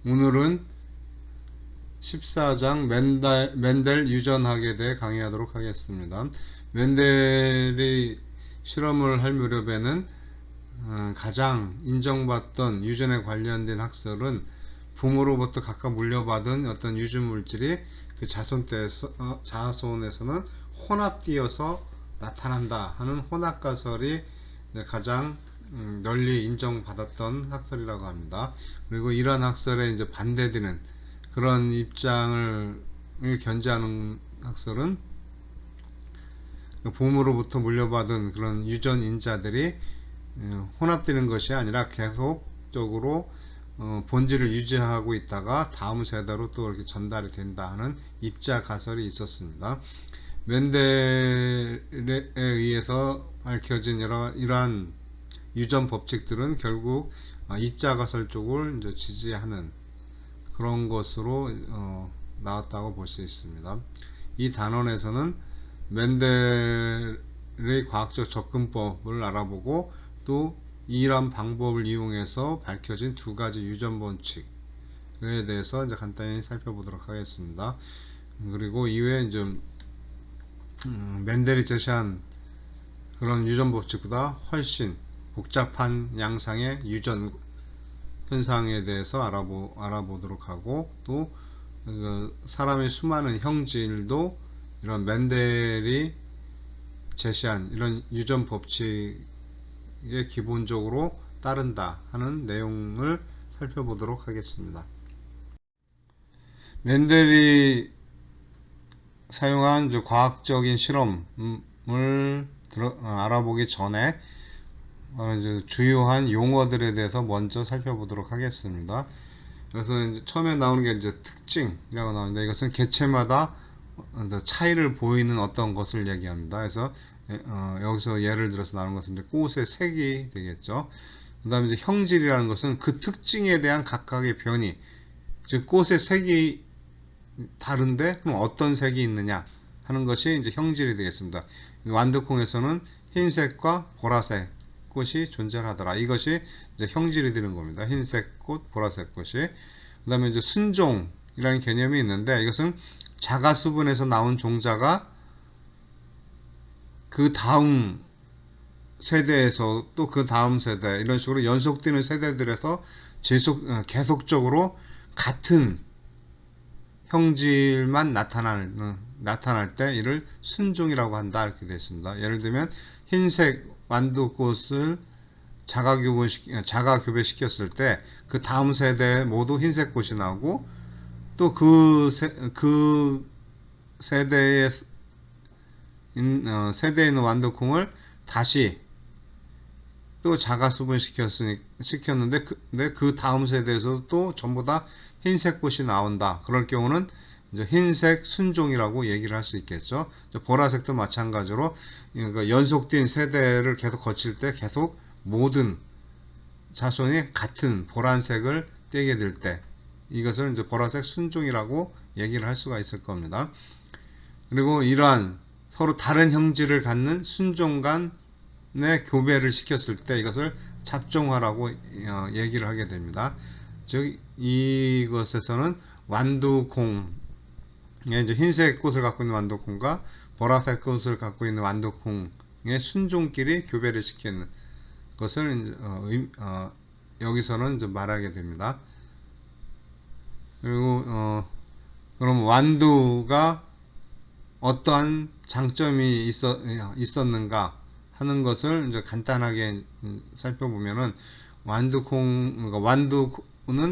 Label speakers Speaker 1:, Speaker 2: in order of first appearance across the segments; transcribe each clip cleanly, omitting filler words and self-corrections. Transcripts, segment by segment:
Speaker 1: 오늘은 14장 멘델 유전학에 대해 강의하도록 하겠습니다. 멘델이 실험을 할 무렵에는 가장 인정받던 유전에 관련된 학설은 부모로부터 각각 물려받은 어떤 유전 물질이 그 자손에서는 혼합되어서 나타난다 하는 혼합가설이 가장 널리 인정받았던 학설이라고 합니다. 그리고 이러한 학설에 이제 반대되는 그런 입장을 견지하는 학설은 부모로부터 물려받은 그런 유전인자들이 혼합되는 것이 아니라 계속적으로 본질을 유지하고 있다가 다음 세대로 또 이렇게 전달이 된다 하는 입자 가설이 있었습니다. 멘델에 의해서 밝혀진 이러한 유전 법칙들은 결국 입자 가설 쪽을 이제 지지하는 그런 것으로 나왔다고 볼 수 있습니다. 이 단원에서는 멘델의 과학적 접근법을 알아보고 또 이러한 방법을 이용해서 밝혀진 두 가지 유전 법칙에 대해서 이제 간단히 살펴보도록 하겠습니다. 그리고 이외에 이제 멘델이 제시한 그런 유전 법칙보다 훨씬 복잡한 양상의 유전 현상에 대해서 알아보도록 하고 또 사람의 수많은 형질도 이런 멘델이 제시한 이런 유전 법칙에 기본적으로 따른다 하는 내용을 살펴보도록 하겠습니다. 멘델이 사용한 과학적인 실험을 알아보기 전에 이제 주요한 용어들에 대해서 먼저 살펴보도록 하겠습니다. 그래서 이제 처음에 나오는 게 이제 특징이라고 나오는데 이것은 개체마다 차이를 보이는 어떤 것을 얘기합니다. 그래서 여기서 예를 들어서 나오는 것은 이제 꽃의 색이 되겠죠. 그 다음에 이제 형질이라는 것은 그 특징에 대한 각각의 변이, 즉 꽃의 색이 다른데 그럼 어떤 색이 있느냐 하는 것이 이제 형질이 되겠습니다. 완두콩에서는 흰색과 보라색 꽃이 존재하더라. 이것이 이제 형질이 되는 겁니다. 흰색 꽃, 보라색 꽃이. 그 다음에 이제 순종이라는 개념이 있는데 이것은 자가수분에서 나온 종자가 그 다음 세대에서 또 그 다음 세대 이런 식으로 연속되는 세대들에서 계속적으로 같은 형질만 나타날 때 이를 순종이라고 한다 이렇게 되어 있습니다. 예를 들면 흰색 완두꽃을 자가 교배시켰을 때 그 다음 세대에 모두 흰색 꽃이 나오고 또 그 세대에 있는 완두콩을 다시 또 자가 수분 시켰는데 그 다음 세대에서 또 전부 다 흰색 꽃이 나온다. 그럴 경우는 이제 흰색 순종이라고 얘기를 할 수 있겠죠. 보라색도 마찬가지로 그러니까 연속된 세대를 계속 거칠 때 계속 모든 자손이 같은 보라색을 떼게 될 때 이것을 이제 보라색 순종이라고 얘기를 할 수가 있을 겁니다. 그리고 이러한 서로 다른 형질을 갖는 순종 간의 교배를 시켰을 때 이것을 잡종화라고 얘기를 하게 됩니다. 즉 이것에서는 완두콩 이제 흰색 꽃을 갖고 있는 완두콩과 보라색 꽃을 갖고 있는 완두콩의 순종끼리 교배를 시키는 것을 여기서는 좀 말하게 됩니다. 그리고 그럼 완두가 어떠한 장점이 있었는가 하는 것을 이제 간단하게 살펴보면은 완두는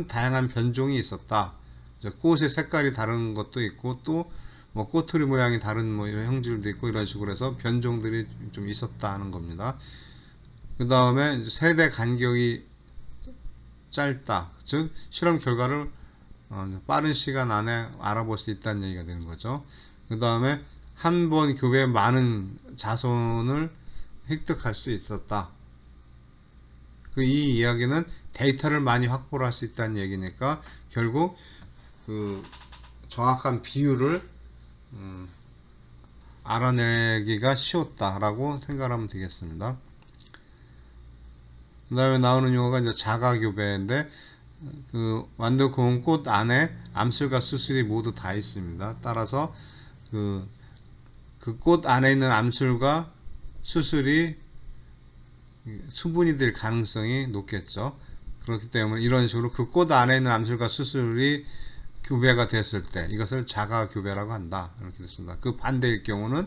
Speaker 1: 다양한 변종이 있었다. 꽃의 색깔이 다른 것도 있고 또 뭐 꼬투리 모양이 다른 뭐 이런 형질도 있고 이런 식으로 해서 변종들이 좀 있었다 하는 겁니다. 그 다음에 세대 간격이 짧다. 즉 실험 결과를 빠른 시간 안에 알아볼 수 있다는 얘기가 되는 거죠. 그 다음에 한 번 교배에 많은 자손을 획득할 수 있었다. 이 이야기는 데이터를 많이 확보를 할 수 있다는 얘기니까 결국 그 정확한 비율을 알아내기가 쉬웠다라고 생각하면 되겠습니다. 그 다음에 나오는 용어가 이제 자가교배인데 그 완두콩 꽃 안에 암술과 수술이 모두 다 있습니다. 따라서 그 꽃 안에 있는 암술과 수술이 수분이 될 가능성이 높겠죠. 그렇기 때문에 이런 식으로 그 꽃 안에 있는 암술과 수술이 교배가 됐을 때 이것을 자가 교배라고 한다. 이렇게 됐습니다. 그 반대일 경우는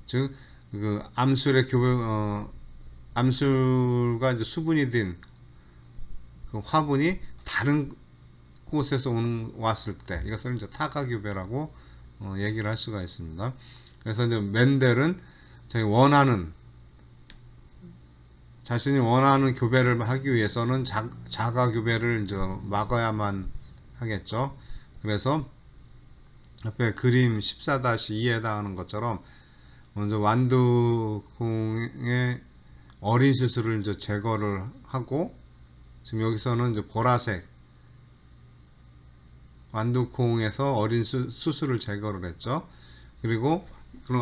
Speaker 1: 즉 그 암술의 교배 암술과 이제 수분이 된 그 화분이 다른 곳에서 왔을 때 이것을 이제 타가 교배라고 얘기를 할 수가 있습니다. 그래서 이제 멘델은 자신이 원하는 교배를 하기 위해서는 자가 교배를 이제 막아야만 하겠죠. 그래서 옆에 그림 14-2에 해당하는 것처럼 먼저 완두콩의 어린 수술을 이제 제거를 하고, 지금 여기서는 이제 보라색 완두콩에서 어린 수술을 제거를 했죠. 그리고 그런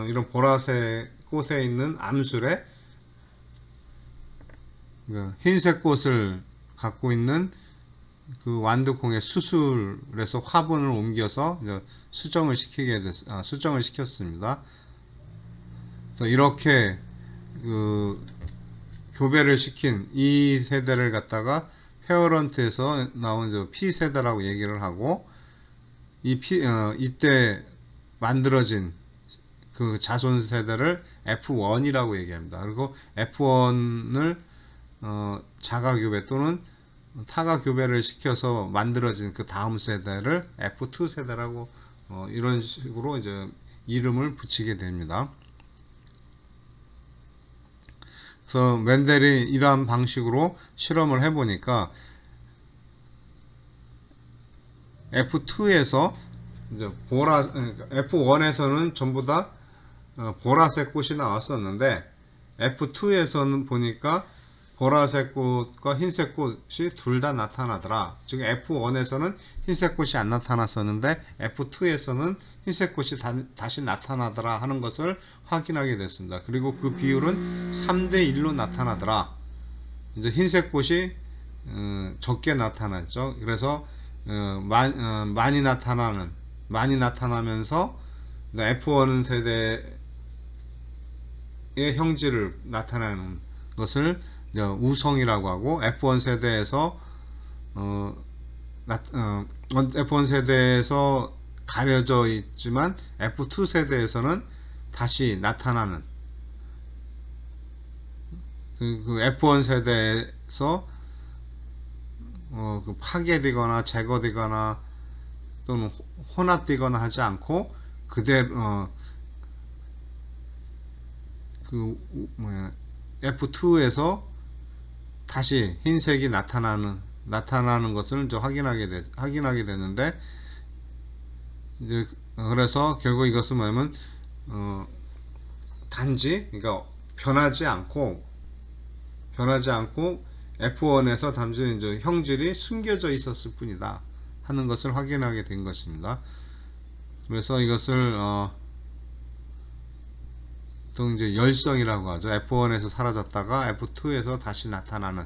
Speaker 1: 이런 보라색 꽃에 있는 암술에 흰색 꽃을 갖고 있는 그 완두콩의 수술에서 화분을 옮겨서 수정을 시켰습니다. 그래서 이렇게 그 교배를 시킨 이 세대를 갖다가 페어런트에서 나온 P 세대라고 얘기를 하고, 이때 만들어진 그 자손 세대를 F1이라고 얘기합니다. 그리고 F1을 자가 교배 또는 타가 교배를 시켜서 만들어진 그 다음 세대를 F2 세대라고 이런 식으로 이제 이름을 붙이게 됩니다. 그래서 멘델이 이러한 방식으로 실험을 해보니까 F2에서 이제 F1에서는 전부 다 보라색 꽃이 나왔었는데 F2에서는 보니까 보라색 꽃과 흰색 꽃이 둘 다 나타나더라. 즉 F1에서는 흰색 꽃이 안 나타났었는데 F2에서는 흰색 꽃이 다시 나타나더라 하는 것을 확인하게 됐습니다. 그리고 그 비율은 3:1로 나타나더라. 이제 흰색 꽃이 적게 나타났죠. 그래서 많이 나타나면서 F1 세대의 형질을 나타내는 것을 우성이라고 하고, F1 세대에서 가려져 있지만 F2 세대에서는 다시 나타나는 그 F1 세대에서 그 파괴되거나 제거되거나 또는 혼합되거나 하지 않고 그대로 F2에서 다시 흰색이 나타나는 것을 이제 확인하게 되는데, 이제 그래서 결국 이것은 뭐냐면 단지 그러니까 변하지 않고 F1에서 단지 이제 형질이 숨겨져 있었을 뿐이다 하는 것을 확인하게 된 것입니다. 그래서 이것을 또 이제 열성이라고 하죠. F1에서 사라졌다가 F2에서 다시 나타나는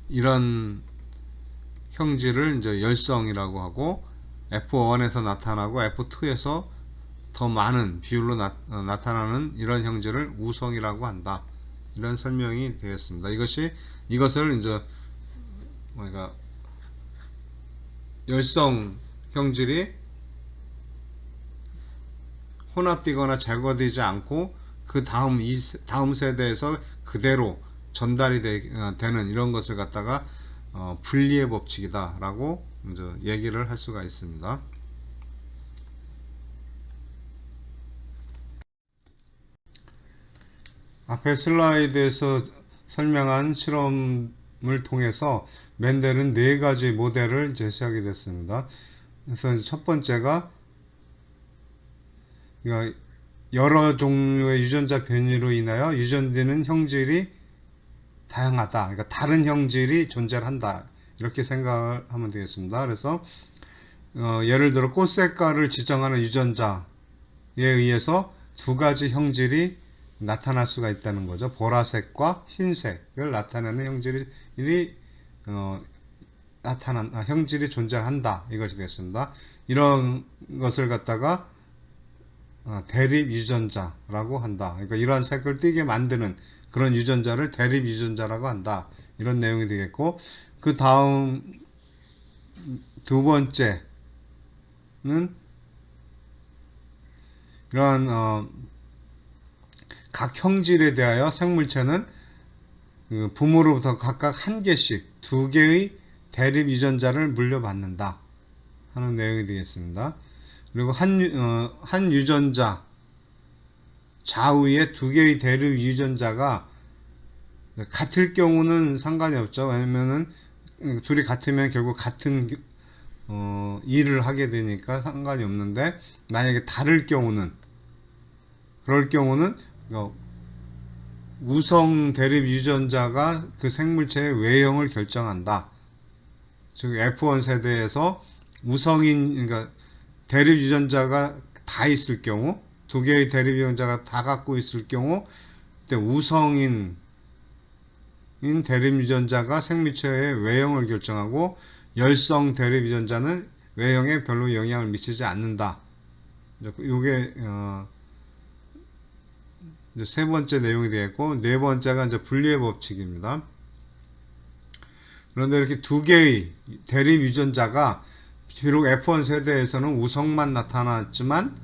Speaker 1: 이런 형질을 이제 열성이라고 하고, F1에서 나타나고 F2에서 더 많은 비율로 나타나는 이런 형질을 우성이라고 한다. 이런 설명이 되었습니다. 이것을 이제 열성 형질이 혼합되거나 제거되지 않고 그 다음 세대에서 그대로 전달이 되는 이런 것을 갖다가 분리의 법칙이다 라고 이제 얘기를 할 수가 있습니다. 앞에 슬라이드에서 설명한 실험을 통해서 멘델은 4가지 모델을 제시하게 됐습니다. 그래서 첫 번째가 여러 종류의 유전자 변이로 인하여 유전되는 형질이 다양하다. 그러니까 다른 형질이 존재한다. 이렇게 생각을 하면 되겠습니다. 그래서 예를 들어 꽃 색깔을 지정하는 유전자에 의해서 2가지 형질이 나타날 수가 있다는 거죠. 보라색과 흰색을 나타내는 형질이 형질이 존재한다. 이것이 되겠습니다. 이런 것을 갖다가 대립 유전자라고 한다. 그러니까 이러한 색을 띠게 만드는 그런 유전자를 대립 유전자라고 한다. 이런 내용이 되겠고, 그 다음 두 번째는 이러한 각 형질에 대하여 생물체는 그 부모로부터 각각 한 개씩 두 개의 대립 유전자를 물려받는다 하는 내용이 되겠습니다. 그리고 한 유전자 좌우에 두 개의 대립 유전자가 같을 경우는 상관이 없죠. 왜냐면은 둘이 같으면 결국 같은 일을 하게 되니까 상관이 없는데, 만약에 다를 경우는, 그럴 경우는 우성 대립 유전자가 그 생물체의 외형을 결정한다. 즉 F1 세대에서 우성인, 그러니까 대립 유전자가 다 있을 경우, 두 개의 대립 유전자가 다 갖고 있을 경우, 그때 우성인 대립 유전자가 생물체의 외형을 결정하고, 열성 대립 유전자는 외형에 별로 영향을 미치지 않는다. 이게 세 번째 내용이 되겠고, 네 번째가 이제 분리의 법칙입니다. 그런데 이렇게 두 개의 대립 유전자가 비록 F1 세대에서는 우성만 나타났지만,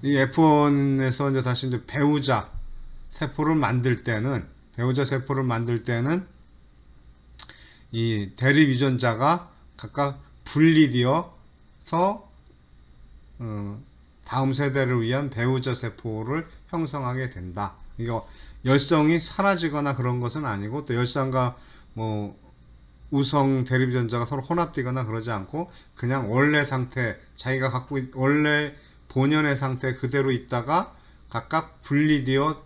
Speaker 1: 이 F1에서 이제 다시 이제 배우자 세포를 만들 때는 이 대립 유전자가 각각 분리되어서 다음 세대를 위한 배우자 세포를 형성하게 된다. 이거 열성이 사라지거나 그런 것은 아니고, 또 열성과 우성 대립 유전자가 서로 혼합되거나 그러지 않고, 그냥 원래 상태, 자기가 갖고 원래 본연의 상태 그대로 있다가 각각 분리되어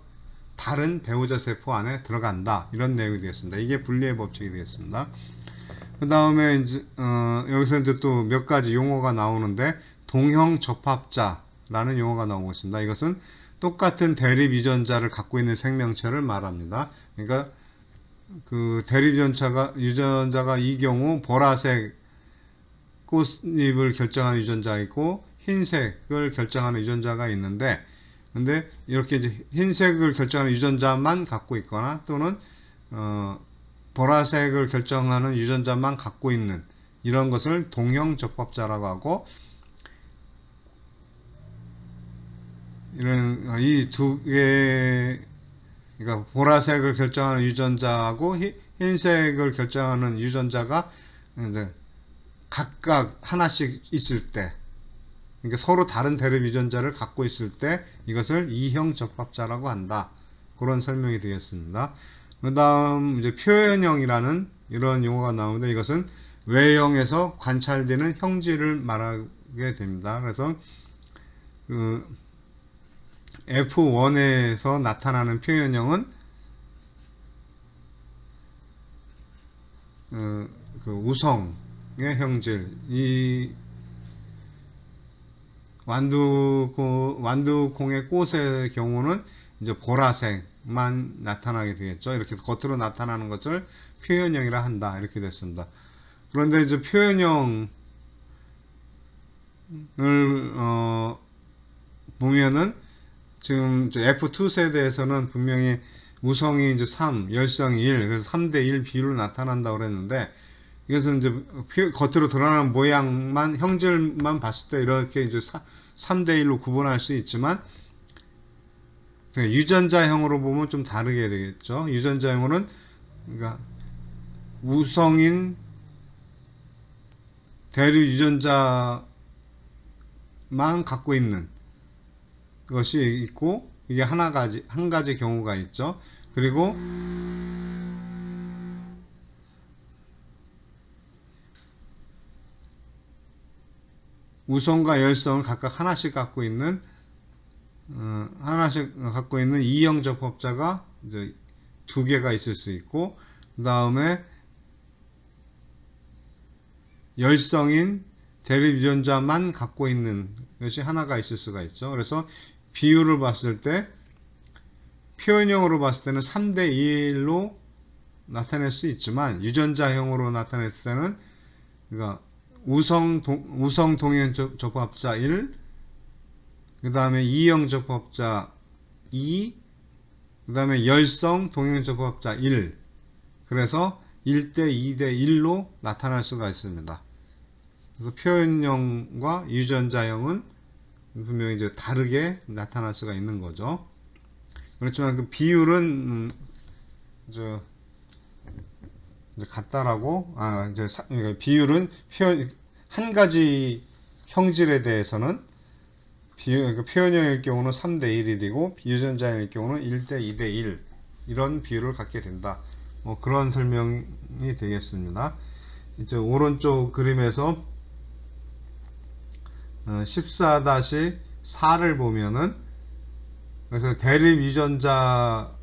Speaker 1: 다른 배우자 세포 안에 들어간다. 이런 내용이 되겠습니다. 이게 분리의 법칙이 되겠습니다. 그 다음에 이제 여기서 이제 또 몇 가지 용어가 나오는데, 동형 접합자라는 용어가 나오고 있습니다. 이것은 똑같은 대립 유전자를 갖고 있는 생명체를 말합니다. 그러니까 그 대립 유전자가 이 경우 보라색 꽃잎을 결정하는 유전자가 있고, 흰색을 결정하는 유전자가 있는데, 근데 이렇게 이제 흰색을 결정하는 유전자만 갖고 있거나, 또는 보라색을 결정하는 유전자만 갖고 있는 이런 것을 동형 접합자라고 하고, 이런 이 두 개, 그러니까 보라색을 결정하는 유전자하고 흰색을 결정하는 유전자가 이제 각각 하나씩 있을 때, 그러니까 서로 다른 대립 유전자를 갖고 있을 때 이것을 이형 접합자라고 한다. 그런 설명이 되겠습니다. 그 다음 이제 표현형이라는 이런 용어가 나오는데, 이것은 외형에서 관찰되는 형질을 말하게 됩니다. 그래서 그 F1에서 나타나는 표현형은 그 우성의 형질, 이 완두콩의 꽃의 경우는 이제 보라색만 나타나게 되겠죠. 이렇게 겉으로 나타나는 것을 표현형이라 한다. 이렇게 됐습니다. 그런데 이제 표현형을 보면은 지금 F2 세대에서는 분명히 우성이 이제 3, 열성이 1, 그래서 3대 1 비율로 나타난다고 그랬는데, 이것은 이제 겉으로 드러나는 모양만, 형질만 봤을 때 이렇게 이제 3대 1로 구분할 수 있지만, 유전자형으로 보면 좀 다르게 되겠죠. 유전자형으로는 그러니까 우성인 대립 유전자만 갖고 있는 것이 있고, 이게 한 가지 경우가 있죠. 그리고 우성과 열성을 각각 하나씩 갖고 있는 이형 접합자가 이제 두 개가 있을 수 있고, 그 다음에 열성인 대립 유전자만 갖고 있는 것이 하나가 있을 수가 있죠. 그래서 비율을 봤을 때, 표현형으로 봤을 때는 3대 2로 나타낼 수 있지만 유전자형으로 나타냈을 때는 그러니까 우성 동형 접합자 1, 그 다음에 이형 접합자 2, 그 다음에 열성 동형 접합자 1. 그래서 1대 2대 1로 나타날 수가 있습니다. 그래서 표현형과 유전자형은 분명히 이제 다르게 나타날 수가 있는 거죠. 그렇지만 그 비율은 이제 같다라고 그러니까 비율은 한 가지 형질에 대해서는 표현형일 경우는 3대 1이 되고 유전자형일 경우는 1대 2대 1 이런 비율을 갖게 된다. 뭐 그런 설명이 되겠습니다. 이제 오른쪽 그림에서 14-4를 보면은 그래서 대립 유전자를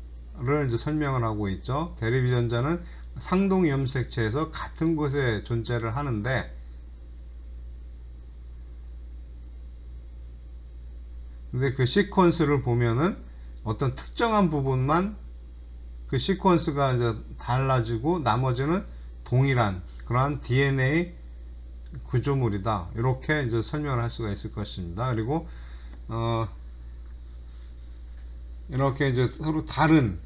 Speaker 1: 이제 설명을 하고 있죠. 대립 유전자는 상동 염색체에서 같은 곳에 존재를 하는데 근데 그 시퀀스를 보면은 어떤 특정한 부분만 그 시퀀스가 이제 달라지고 나머지는 동일한 그러한 DNA 구조물이다. 이렇게 이제 설명을 할 수가 있을 것입니다. 그리고 이렇게 이제 서로 다른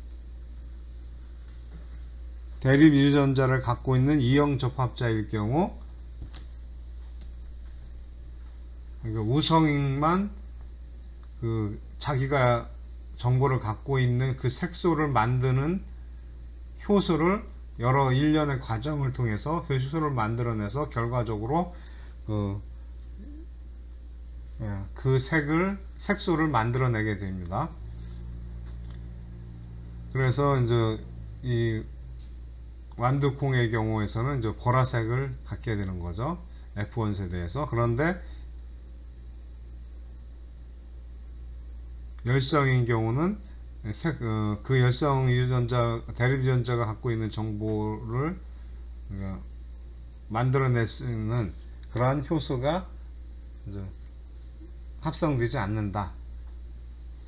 Speaker 1: 대립 유전자를 갖고 있는 이형 접합자일 경우 그러니까 우성인만 그 자기가 정보를 갖고 있는 그 색소를 만드는 효소를 여러 일련의 과정을 통해서 효소를 만들어내서 결과적으로 그 색소를 만들어내게 됩니다. 그래서 이제 이 완두콩의 경우에서는 이제 보라색을 갖게 되는 거죠. F1 세대에서. 그런데 열성인 경우는 그 열성 유전자, 대립 유전자가 갖고 있는 정보를 만들어낼 수 있는 그러한 효소가 이제 합성되지 않는다.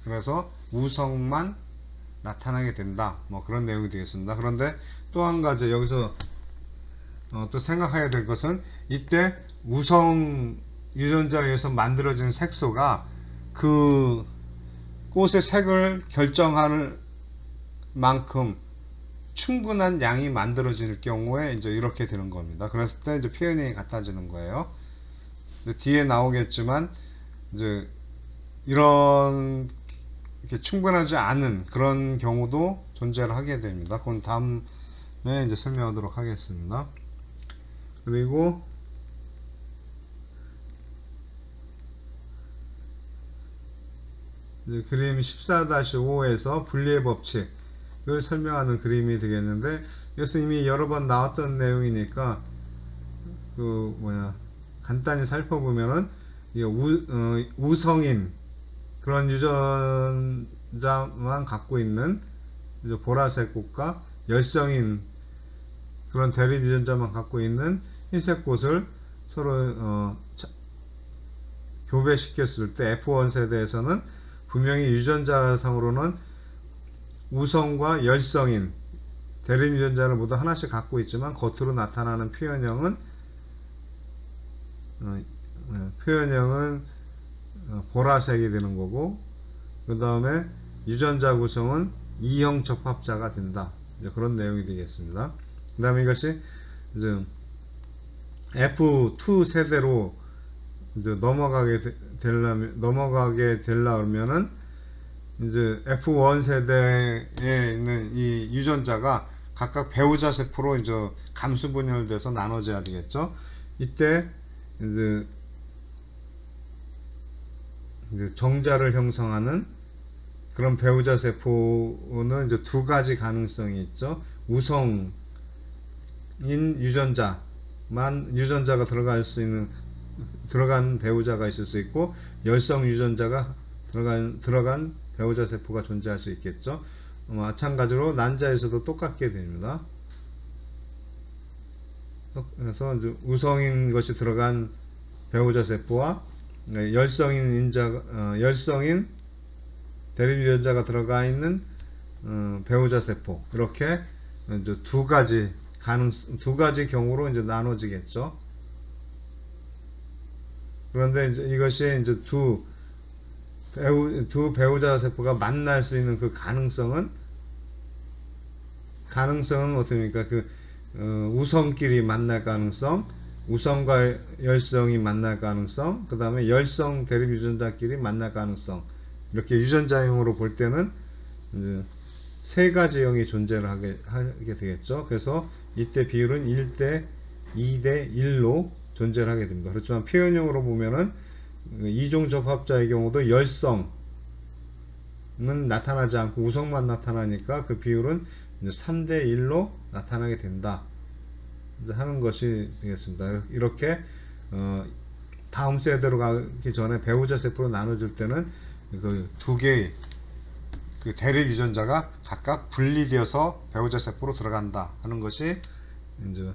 Speaker 1: 그래서 우성만 나타나게 된다. 뭐 그런 내용이 되겠습니다. 그런데 또 한 가지 여기서 또 생각해야 될 것은 이때 우성 유전자에 의해서 만들어진 색소가 그 꽃의 색을 결정할 만큼 충분한 양이 만들어질 경우에 이제 이렇게 되는 겁니다. 그랬을 때 이제 표현이 같아지는 거예요. 뒤에 나오겠지만 이제 이런 이렇게 충분하지 않은 그런 경우도 존재를 하게 됩니다. 그건 다음에 이제 설명하도록 하겠습니다. 그리고 이제 그림 14-5에서 분리의 법칙을 설명하는 그림이 되겠는데, 이것은 이미 여러 번 나왔던 내용이니까 간단히 살펴보면은 우성인 그런 유전자만 갖고 있는 보라색 꽃과 열성인 그런 대립 유전자만 갖고 있는 흰색 꽃을 서로 교배시켰을 때 F1 세대에서는 분명히 유전자상으로는 우성과 열성인 대립 유전자를 모두 하나씩 갖고 있지만 겉으로 나타나는 표현형은 보라색이 되는 거고, 그 다음에 유전자 구성은 이형 접합자가 된다. 그런 내용이 되겠습니다. 그 다음에 이것이 이제 F2 세대로 이제 넘어가게 되려면은 이제 F1 세대에 있는 이 유전자가 각각 배우자 세포로 이제 감수 분열돼서 나눠져야 되겠죠. 이때 이제 정자를 형성하는 그런 배우자 세포는 이제 두 가지 가능성이 있죠. 우성인 유전자가 들어간 배우자가 있을 수 있고, 열성 유전자가 들어간 배우자 세포가 존재할 수 있겠죠. 마찬가지로 난자에서도 똑같게 됩니다. 그래서 이제 우성인 것이 들어간 배우자 세포와 열성인 대립 유전자가 들어가 있는 배우자 세포, 이렇게 이제 두 가지 경우로 이제 나눠지겠죠. 그런데 이제 이것이 이제 두 배우자 세포가 만날 수 있는 그 가능성은 어떻습니까? 우성끼리 만날 가능성, 우성과 열성이 만날 가능성, 그 다음에 열성 대립 유전자끼리 만날 가능성. 이렇게 유전자형으로 볼 때는 이제 세 가지형이 존재를 하게 되겠죠. 그래서 이때 비율은 1대 2대 1로 존재를 하게 됩니다. 그렇지만 표현형으로 보면은 이종 접합자의 경우도 열성은 나타나지 않고 우성만 나타나니까 그 비율은 이제 3대 1로 나타나게 된다 하는 것이 되겠습니다. 이렇게 다음 세대로 가기 전에 배우자 세포로 나눠질 때는 그 두 개의 그 대립 유전자가 각각 분리되어서 배우자 세포로 들어간다 하는 것이 이제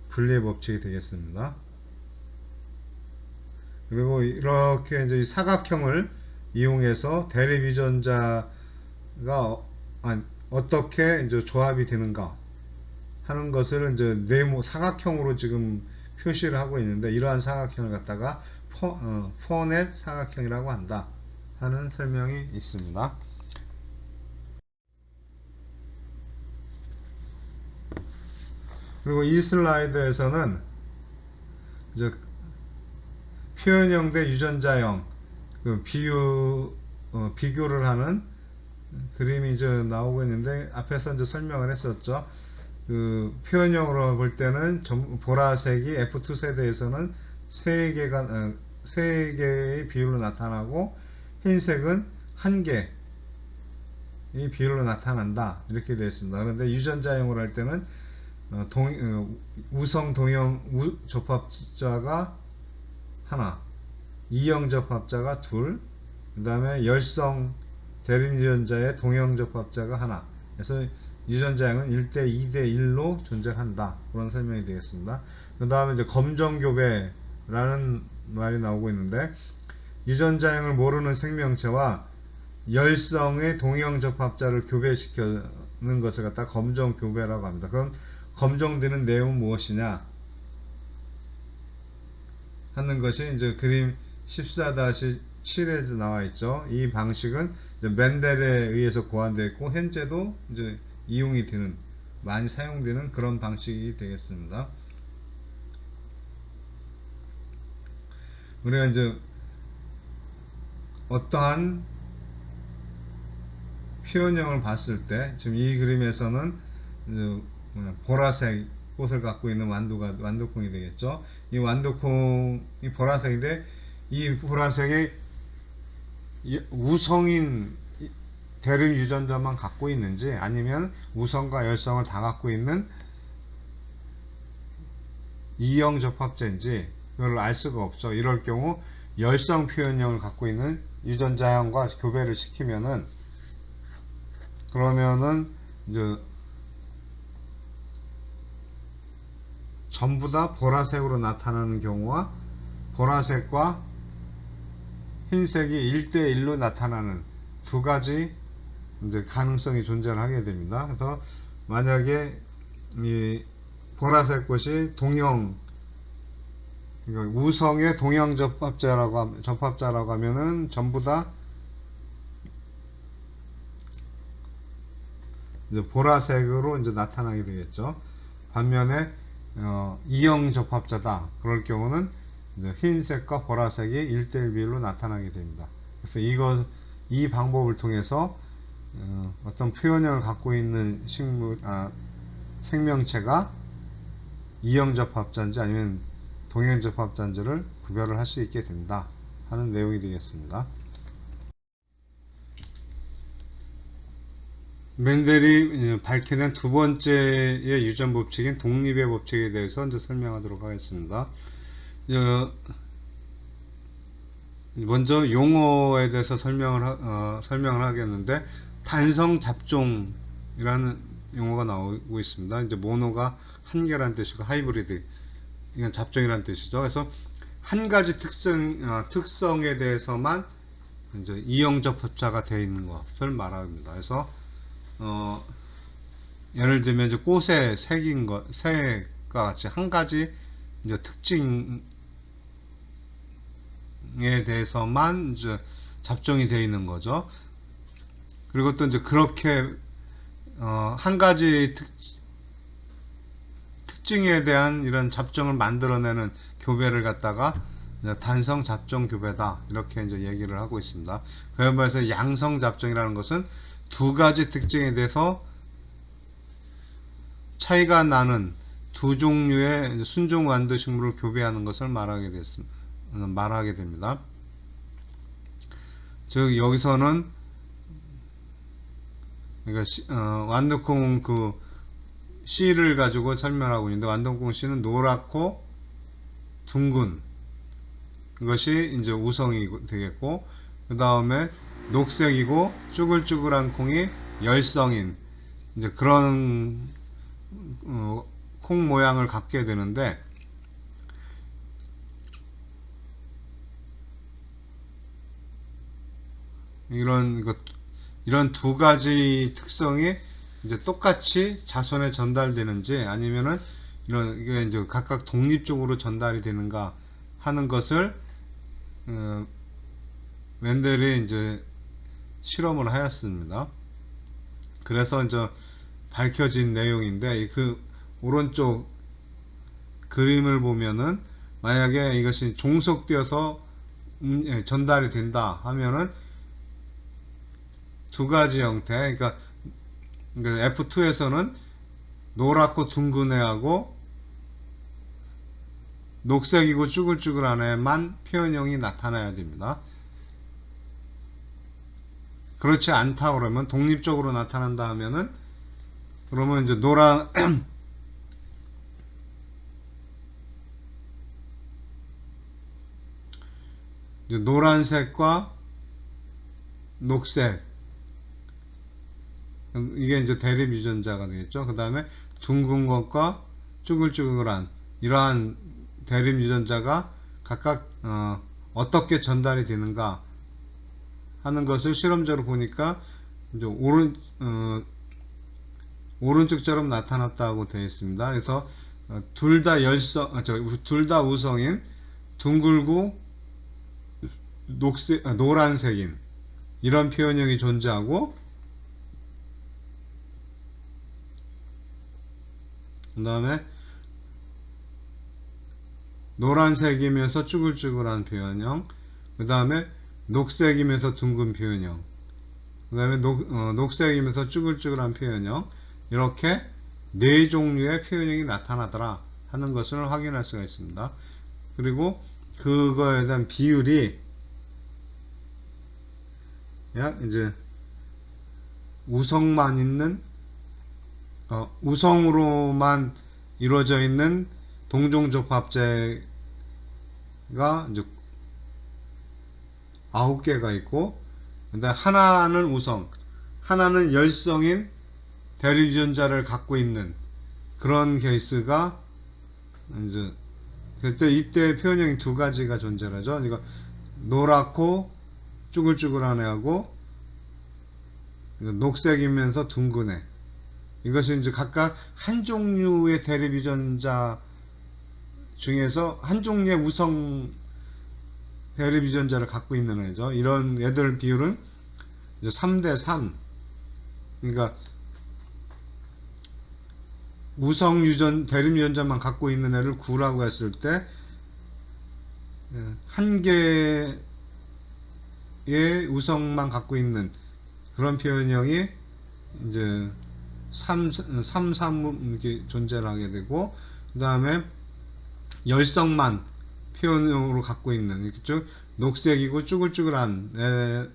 Speaker 1: 분리의 법칙이 되겠습니다. 그리고 이렇게 이제 사각형을 이용해서 대립 유전자가 어떻게 이제 조합이 되는가 하는 것을 이제 사각형으로 지금 표시를 하고 있는데, 이러한 사각형을 갖다가 포넷 사각형이라고 한다 하는 설명이 있습니다. 그리고 이 슬라이드에서는 이제 표현형 대 유전자형 비교를 하는 그림이 이제 나오고 있는데, 앞에서 이제 설명을 했었죠. 그 표현형으로 볼 때는 보라색이 F2 세대에서는 3개의 비율로 나타나고, 흰색은 1개의 비율로 나타난다 이렇게 되어 있습니다. 그런데 유전자형으로 할 때는 우성 동형 접합자가 하나, 이형 접합자가 둘, 그 다음에 열성 대립 유전자의 동형 접합자가 하나. 그래서 유전자형은 1대 2대 1로 존재한다. 그런 설명이 되겠습니다. 그 다음에 이제 검정교배라는 말이 나오고 있는데, 유전자형을 모르는 생명체와 열성의 동형 접합자를 교배시키는 것을 갖다 검정교배라고 합니다. 그럼 검정되는 내용은 무엇이냐 하는 것이 이제 그림 14-7에 나와 있죠. 이 방식은 멘델에 의해서 고안되어 있고, 현재도 이제 이용이 되는, 많이 사용되는 그런 방식이 되겠습니다. 우리가 이제 어떠한 표현형을 봤을 때, 지금 이 그림에서는 보라색 꽃을 갖고 있는 완두콩이 되겠죠. 이 완두콩이 보라색인데, 이 보라색이 우성인 대립 유전자만 갖고 있는지, 아니면 우성과 열성을 다 갖고 있는 이형 접합자인지 그걸 알 수가 없죠. 이럴 경우 열성 표현형을 갖고 있는 유전자형과 교배를 시키면은, 그러면은 이제 전부 다 보라색으로 나타나는 경우와 보라색과 흰색이 1대 1로 나타나는 두 가지 이제 가능성이 존재를 하게 됩니다. 그래서 만약에 이 보라색 꽃이 동형, 그러니까 우성의 동형 접합자라고 하면은 전부 다 이제 보라색으로 이제 나타나게 되겠죠. 반면에 이형 접합자다 그럴 경우는 이제 흰색과 보라색이 1대1 비율로 나타나게 됩니다. 그래서 이 방법을 통해서 어떤 표현형을 갖고 있는 생명체가 이형 접합자인지 아니면 동형 접합자인지를 구별을 할 수 있게 된다 하는 내용이 되겠습니다. 멘델이 밝혀낸 두 번째의 유전 법칙인 독립의 법칙에 대해서 이제 설명하도록 하겠습니다. 먼저 용어에 대해서 설명을 하겠는데, 단성 잡종이라는 용어가 나오고 있습니다. 이제 모노가 한 개란 뜻이고, 하이브리드 이건 잡종이란 뜻이죠. 그래서 한 가지 특성에 대해서만 이제 이형 접합자가 되어 있는 것을 말합니다. 그래서 예를 들면 이제 꽃의 색과 같이 한 가지 이제 특징에 대해서만 이제 잡종이 되어 있는 거죠. 그리고 또 이제 그렇게 한 가지 특징에 대한 이런 잡종을 만들어내는 교배를 갖다가 단성 잡종 교배다 이렇게 이제 얘기를 하고 있습니다. 그런 말에서 양성 잡종이라는 것은 두 가지 특징에 대해서 차이가 나는 두 종류의 순종 완두 식물을 교배하는 것을 말하게 됩니다. 즉 여기서는 그러니까 완두콩 그 씨를 가지고 설명하고 있는데, 완두콩 씨는 노랗고 둥근 것이 이제 우성이 되겠고, 그 다음에 녹색이고 쭈글쭈글한 콩이 열성인 이제 그런 콩 모양을 갖게 되는데, 이런 두 가지 특성이 이제 똑같이 자손에 전달되는지 아니면은 이게 이제 각각 독립적으로 전달이 되는가 하는 것을 멘델이 이제 실험을 하였습니다. 그래서 이제 밝혀진 내용인데, 그 오른쪽 그림을 보면은 만약에 이것이 종속되어서 전달이 된다 하면은 두 가지 형태, 그러니까 F2에서는 노랗고 둥근 애하고 녹색이고 쭈글쭈글한 애만 표현형이 나타나야 됩니다. 그렇지 않다 그러면, 독립적으로 나타난다 하면은, 그러면 이제 노란색과 녹색, 이게 이제 대립 유전자가 되겠죠. 그 다음에 둥근 것과 쭈글쭈글한 이러한 대립 유전자가 각각 어떻게 전달이 되는가 하는 것을 실험적으로 보니까 이제 오른쪽처럼 나타났다고 되어 있습니다. 그래서 둘 다 우성인 둥글고 노란색인 이런 표현형이 존재하고, 그 다음에 노란색이면서 쭈글쭈글한 표현형, 그 다음에 녹색이면서 둥근 표현형, 그 다음에 녹색이면서 쭈글쭈글한 표현형, 이렇게 네 종류의 표현형이 나타나더라 하는 것을 확인할 수가 있습니다. 그리고 그거에 대한 비율이 약 이제 우성만 있는 우성으로만 이루어져 있는 동종접합제가 이제 9개가 있고, 근데 하나는 우성, 하나는 열성인 대립 유전자를 갖고 있는 그런 케이스가 이제 이때 표현형이 두 가지가 존재하죠. 그러니까 노랗고 쭈글쭈글한 애하고 녹색이면서 둥근 애. 이것이 이제 각각 한 종류의 대립 유전자 중에서 한 종류의 우성 대립 유전자를 갖고 있는 애죠. 이런 애들 비율은 이제 3대 3. 그러니까 우성 대립 유전자만 갖고 있는 애를 9라고 했을 때 한 개의 우성만 갖고 있는 그런 표현형이 이제 3, 3 이렇게 존재를 하게 되고, 그 다음에 열성만 표현형으로 갖고 있는, 즉 녹색이고 쭈글쭈글한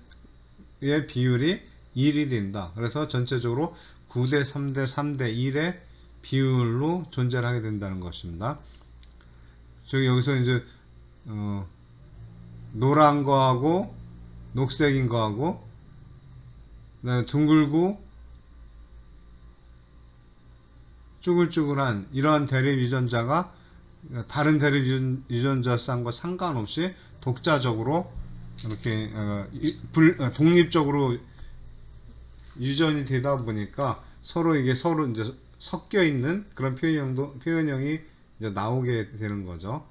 Speaker 1: 애의 비율이 1이 된다. 그래서 전체적으로 9대 3대 3대 1의 비율로 존재를 하게 된다는 것입니다. 즉 여기서 이제 노란 거하고 녹색인 거하고, 그다음에 둥글고 쭈글쭈글한 이러한 대립 유전자가 다른 대립 유전자 쌍과 상관없이 독자적으로 이렇게 독립적으로 유전이 되다 보니까 서로 이게 서로 이제 섞여 있는 그런 표현형이 이제 나오게 되는 거죠.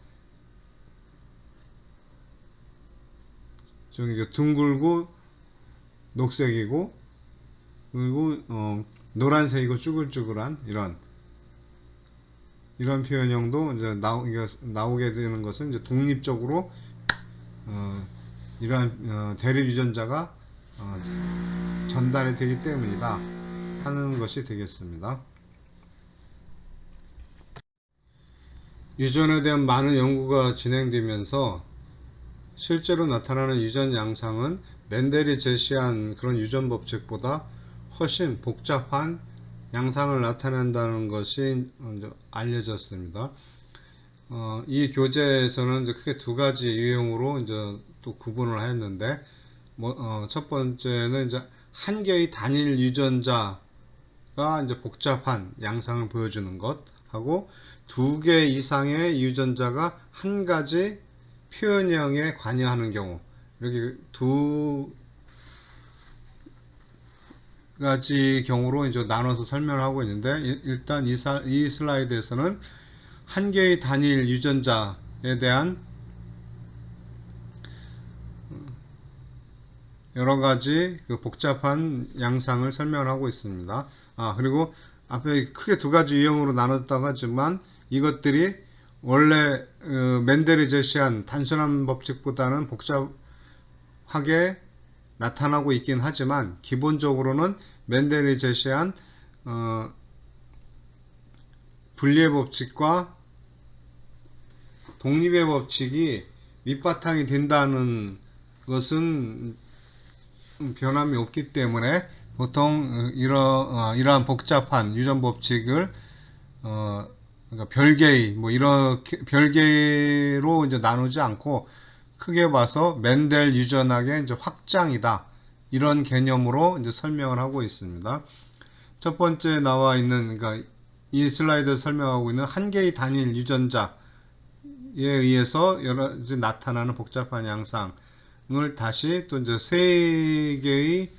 Speaker 1: 좀 이게 둥글고 녹색이고 그리고 노란색이고 쭈글쭈글한 이런 표현형도 이제 나오게 되는 것은 이제 독립적으로 이러한 대립 유전자가 전달이 되기 때문이다 하는 것이 되겠습니다. 유전에 대한 많은 연구가 진행되면서 실제로 나타나는 유전 양상은 멘델이 제시한 그런 유전 법칙보다 훨씬 복잡한 양상을 나타낸다는 것이 알려졌습니다. 이 교재에서는 이제 크게 두 가지 유형으로 이제 또 구분을 했는데, 첫 번째는 이제 한 개의 단일 유전자가 이제 복잡한 양상을 보여주는 것 하고, 두 개 이상의 유전자가 한 가지 표현형에 관여하는 경우, 이렇게 두 가지 경우로 이제 나눠서 설명을 하고 있는데, 일단 이 슬라이드에서는 한 개의 단일 유전자에 대한 여러 가지 그 복잡한 양상을 설명을 하고 있습니다. 그리고 앞에 크게 두 가지 유형으로 나눴다고 하지만 이것들이 원래 멘델이 제시한 단순한 법칙보다는 복잡하게 나타나고 있긴 하지만 기본적으로는 멘델이 제시한 분리의 법칙과 독립의 법칙이 밑바탕이 된다는 것은 변함이 없기 때문에 보통 이러한 복잡한 유전 법칙을 그러니까 별개의 이렇게 별개로 이제 나누지 않고 크게 봐서 멘델 유전학의 이제 확장이다, 이런 개념으로 이제 설명을 하고 있습니다. 첫 번째 나와 있는, 그러니까 이 슬라이드에서 설명하고 있는 한 개의 단일 유전자에 의해서 여러 이제 나타나는 복잡한 양상을 다시 또 이제 세 개의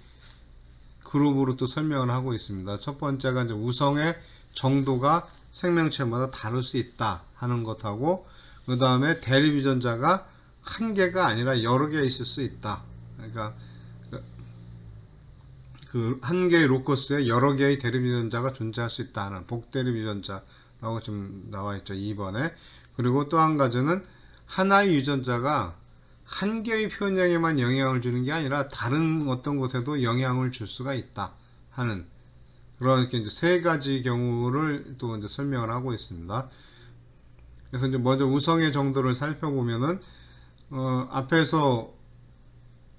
Speaker 1: 그룹으로 또 설명을 하고 있습니다. 첫 번째가 이제 우성의 정도가 생명체마다 다를 수 있다 하는 것하고, 그 다음에 대립 유전자가 한 개가 아니라 여러 개 있을 수 있다. 그러니까 그 한 개의 로커스에 여러 개의 대립 유전자가 존재할 수 있다는 복대립 유전자라고 좀 나와 있죠, 2번에. 그리고 또 한 가지는 하나의 유전자가 한 개의 표현형에만 영향을 주는 게 아니라 다른 어떤 곳에도 영향을 줄 수가 있다 하는 그렇게 이제 세 가지 경우를 또 이제 설명을 하고 있습니다. 그래서 이제 먼저 우성의 정도를 살펴보면은 앞에서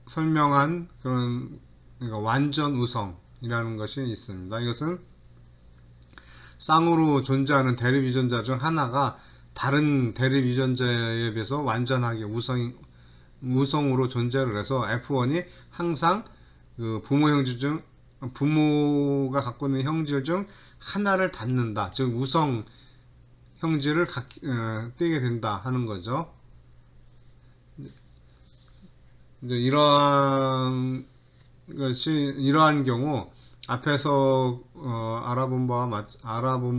Speaker 1: 설명한 그런, 그러니까 완전 우성이라는 것이 있습니다. 이것은 쌍으로 존재하는 대립 유전자 중 하나가 다른 대립 유전자에 비해서 완전하게 우성으로 존재를 해서 F1이 항상 그 부모가 갖고 있는 형질 중 하나를 닮는다, 즉 우성 형질을 띠게 된다 하는 거죠. 이제 이러한 경우 앞에서 알아본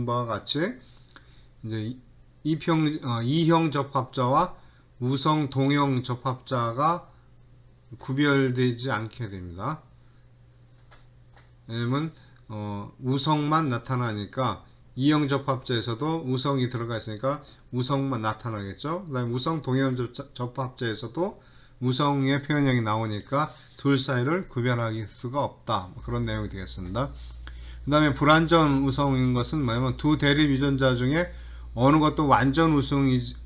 Speaker 1: 바와 같이 이제 이형 접합자와 우성 동형 접합자가 구별되지 않게 됩니다. 왜냐면 우성만 나타나니까 이형 접합자에서도 우성이 들어가 있으니까 우성만 나타나겠죠. 그 다음에 우성 동형 접합자에서도 우성의 표현형이 나오니까 둘 사이를 구별할 수가 없다, 그런 내용이 되겠습니다. 그 다음에 불완전 우성인 것은 뭐냐면 두 대립 유전자 중에 어느 것도 완전 우성이지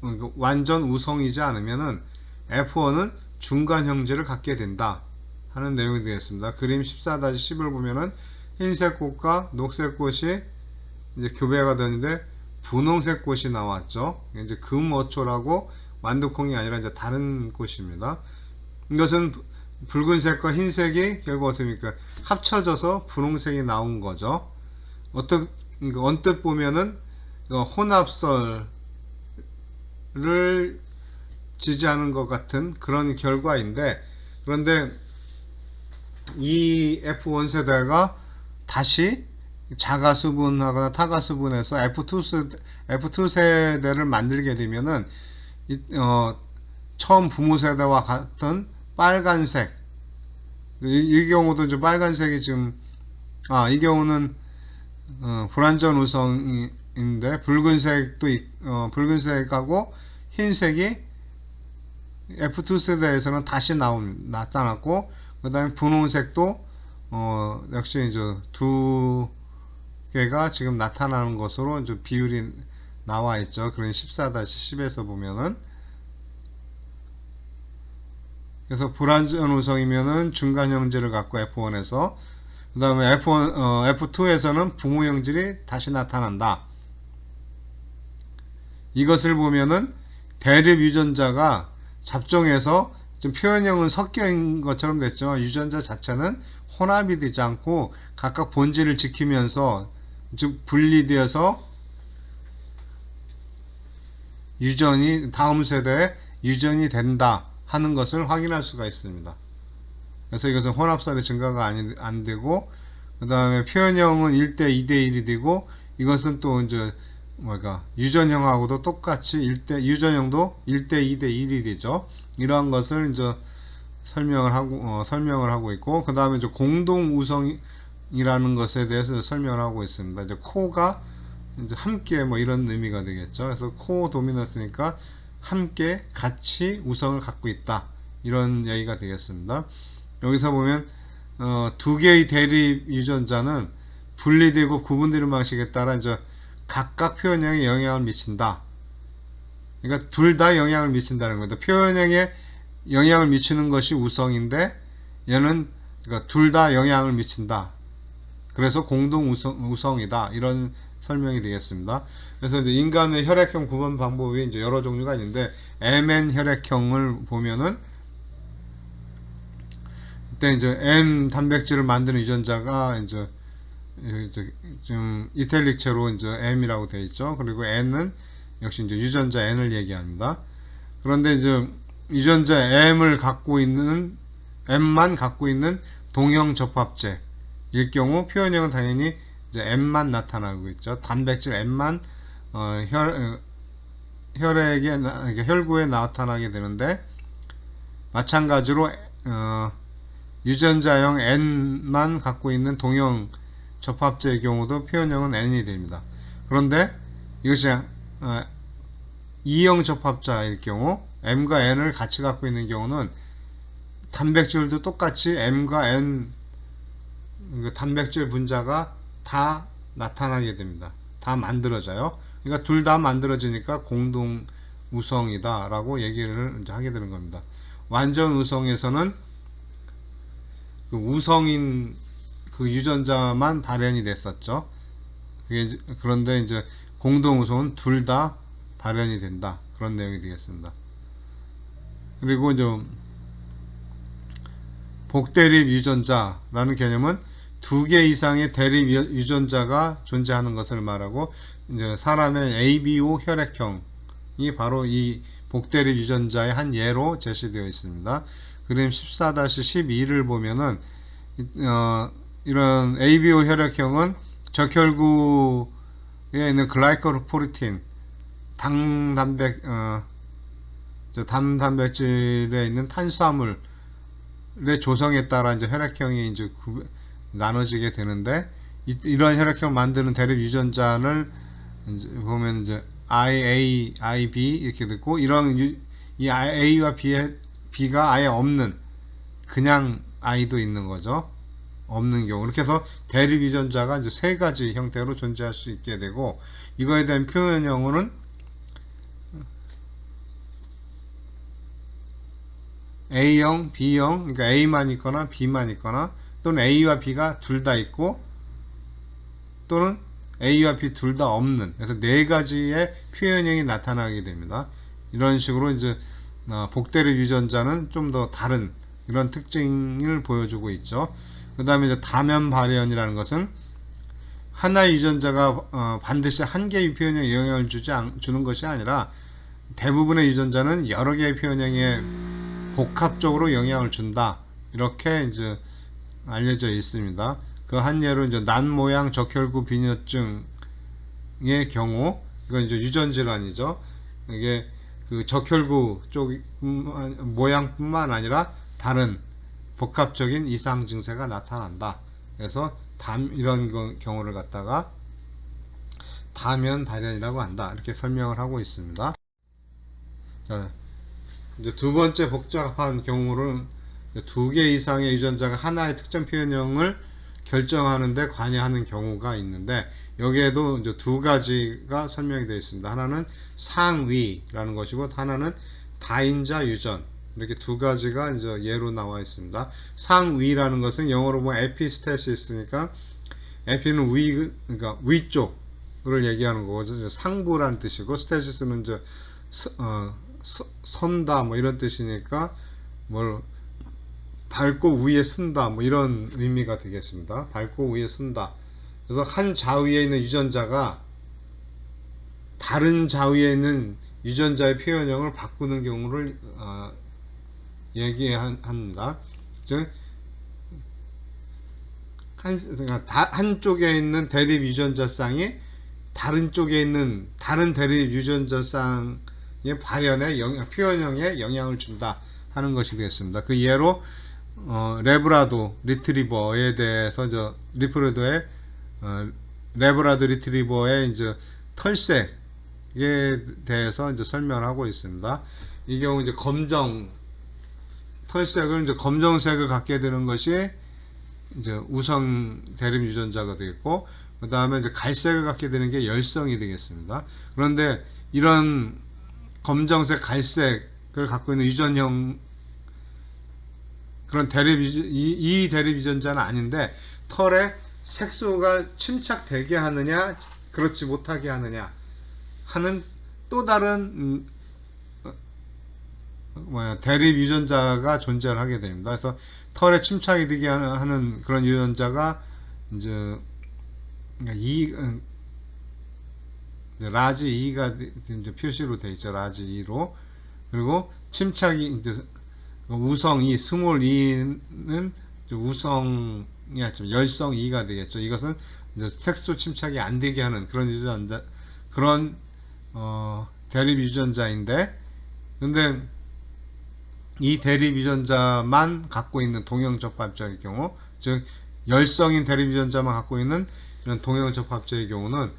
Speaker 1: 않으면은 F1은 중간 형질을 갖게 된다 하는 내용이 되겠습니다. 그림 14-10을 보면은 흰색 꽃과 녹색 꽃이 이제 교배가 되는데 분홍색 꽃이 나왔죠. 이제 금어초라고 완두콩이 아니라 이제 다른 꽃입니다. 이것은 붉은색과 흰색이 결국 어떻습니까? 합쳐져서 분홍색이 나온 거죠. 그러니까 언뜻 보면은 혼합설을 지지하는 것 같은 그런 결과인데, 그런데 이 F1 세대가 다시 자가수분하거나 타가수분해서 F2 세대를 만들게 되면은 처음 부모 세대와 같은 빨간색, 이 경우도 이제 빨간색이 지금 이 경우는 불완전 우성인데 붉은색도 붉은색하고 흰색이 F2 세대에서는 다시 나타났고, 그 다음에 분홍색도 역시 이제 두 개가 지금 나타나는 것으로 이제 비율이 나와 있죠. 그런 14-10에서 보면은, 그래서 불완전 우성이면은 중간 형질을 갖고 F1에서, 그 다음에 F2에서는 부모 형질이 다시 나타난다. 이것을 보면은 대립 유전자가 잡종에서 좀 표현형은 섞여인 것처럼 됐죠. 유전자 자체는 혼합이 되지 않고 각각 본질을 지키면서 즉 분리되어서 다음 세대에 유전이 된다 하는 것을 확인할 수가 있습니다. 그래서 이것은 혼합살이 증가가 안 되고, 그 다음에 표현형은 1대 2대 1이 되고, 이것은 또 이제 유전형하고도 똑같이 유전형도 1대 2대 1이 되죠. 이러한 것을 이제 설명을 하고 있고, 그 다음에 이제 공동 우성이라는 것에 대해서 설명을 하고 있습니다. 이제 코가 이제 함께 이런 의미가 되겠죠. 그래서 코 도미넌스니까 함께 같이 우성을 갖고 있다, 이런 얘기가 되겠습니다. 여기서 보면 두 개의 대립 유전자는 분리되고 구분되는 방식에 따라 이제 각각 표현형에 영향을 미친다. 그러니까 둘 다 영향을 미친다는 겁니다. 표현형에 영향을 미치는 것이 우성인데 얘는 그러니까 둘 다 영향을 미친다. 그래서 공동 우성이다. 이런 설명이 되겠습니다. 그래서 이제 인간의 혈액형 구분 방법이 이제 여러 종류가 있는데, MN 혈액형을 보면은 이때 이제 M 단백질을 만드는 유전자가 이제 좀 이탈릭체로 이제 M이라고 되어 있죠. 그리고 N은 역시 이제 유전자 N을 얘기합니다. 그런데 이제 유전자 M만 갖고 있는 동형 접합체일 경우 표현형은 당연히 이제 M만 나타나고 있죠. 단백질 M만 혈구에 나타나게 되는데, 마찬가지로 유전자형 N만 갖고 있는 동형 접합체의 경우도 표현형은 N이 됩니다. 그런데 이것이 E형 접합자일 경우, M과 N을 같이 갖고 있는 경우는 단백질도 똑같이 M과 N 단백질 분자가 다 나타나게 됩니다. 다 만들어져요. 그러니까 둘 다 만들어지니까 공동 우성이다 라고 얘기를 이제 하게 되는 겁니다. 완전 우성에서는 그 우성인 그 유전자만 발현이 됐었죠. 그런데 이제 공동 우성은 둘 다 발현이 된다, 그런 내용이 되겠습니다. 그리고 이제 복대립 유전자라는 개념은 두 개 이상의 대립 유전자가 존재하는 것을 말하고, 이제 사람의 ABO 혈액형이 바로 이 복대립 유전자의 한 예로 제시되어 있습니다. 그림 14-12를 보면은 이런 ABO 혈액형은 적혈구에 있는 글라이코프로틴 단백질에 있는 탄수화물의 조성에 따라 이제 혈액형이 이제 나눠지게 되는데, 이러한 혈액형을 만드는 대립 유전자를 이제 보면 이제 IA, IB 이렇게 됐고, 이 A와 B가 아예 없는 그냥 I도 있는 거죠. 없는 경우. 이렇게 해서 대립 유전자가 이제 세 가지 형태로 존재할 수 있게 되고, 이거에 대한 표현형으로는 A형, B형, 그러니까 A만 있거나 B만 있거나, 또는 A와 B가 둘 다 있고, 또는 A와 B 둘 다 없는, 그래서 네 가지의 표현형이 나타나게 됩니다. 이런 식으로 이제 복대립 유전자는 좀 더 다른 이런 특징을 보여주고 있죠. 그 다음에 이제 다면 발현이라는 것은 하나의 유전자가 반드시 한 개의 표현형에 영향을 주는 것이 아니라, 대부분의 유전자는 여러 개의 표현형에 복합적으로 영향을 준다, 이렇게 이제 알려져 있습니다. 그 한 예로 이제 난 모양 적혈구 빈혈증의 경우, 이건 이제 유전 질환이죠. 이게 그 적혈구 쪽 모양뿐만 아니라 다른 복합적인 이상 증세가 나타난다. 그래서 이런 경우를 갖다가 다면 발현이라고 한다. 이렇게 설명을 하고 있습니다. 자, 이제 두 번째 복잡한 경우는 두 개 이상의 유전자가 하나의 특정 표현형을 결정하는데 관여하는 경우가 있는데, 여기에도 이제 두 가지가 설명이 되어 있습니다. 하나는 상위라는 것이고, 하나는 다인자 유전. 이렇게 두 가지가 이제 예로 나와 있습니다. 상위라는 것은 영어로 보면 에피스테시스니까, 에피는 그러니까 위쪽을 얘기하는 거고, 상부라는 뜻이고, 스테시스는 이제 선다 뭐 이런 뜻이니까 밟고 위에 쓴다 뭐 이런 의미가 되겠습니다. 밟고 위에 쓴다. 그래서 한 좌위에 있는 유전자가 다른 좌위에 있는 유전자의 표현형을 바꾸는 경우를 얘기합니다. 즉 한쪽에 있는 대립 유전자 쌍이 다른 쪽에 있는 다른 대립 유전자 쌍의 발현에 표현형에 영향을 준다 하는 것이 되겠습니다. 그 예로 레브라도 리트리버에 대해서 레브라도 리트리버의 이제 털색에 대해서 이제 설명을 하고 있습니다. 이 경우 이제 검정색을 갖게 되는 것이 이제 우성 대립 유전자가 되겠고, 그 다음에 이제 갈색을 갖게 되는 게 열성이 되겠습니다. 그런데 이런 검정색, 갈색을 갖고 있는 유전형 그런 이 대립 유전자는 아닌데, 털에 색소가 침착되게 하느냐 그렇지 못하게 하느냐 하는 또 다른 대립 유전자가 존재를 하게 됩니다. 그래서 털에 침착이 되게 하는 그런 유전자가 이제 라지 2가 이제 표시로 되어 있죠. 라지 2로. 그리고 침착이 이제 우성 2, 스몰 2는 우성이 아니죠. 열성 2가 되겠죠. 이것은 이제 색소 침착이 안 되게 하는 그런 유전자, 그런 대립 유전자인데, 근데 이 대립 유전자만 갖고 있는 동형접합자의 경우, 즉 열성인 대립 유전자만 갖고 있는 이런 동형접합자의 경우는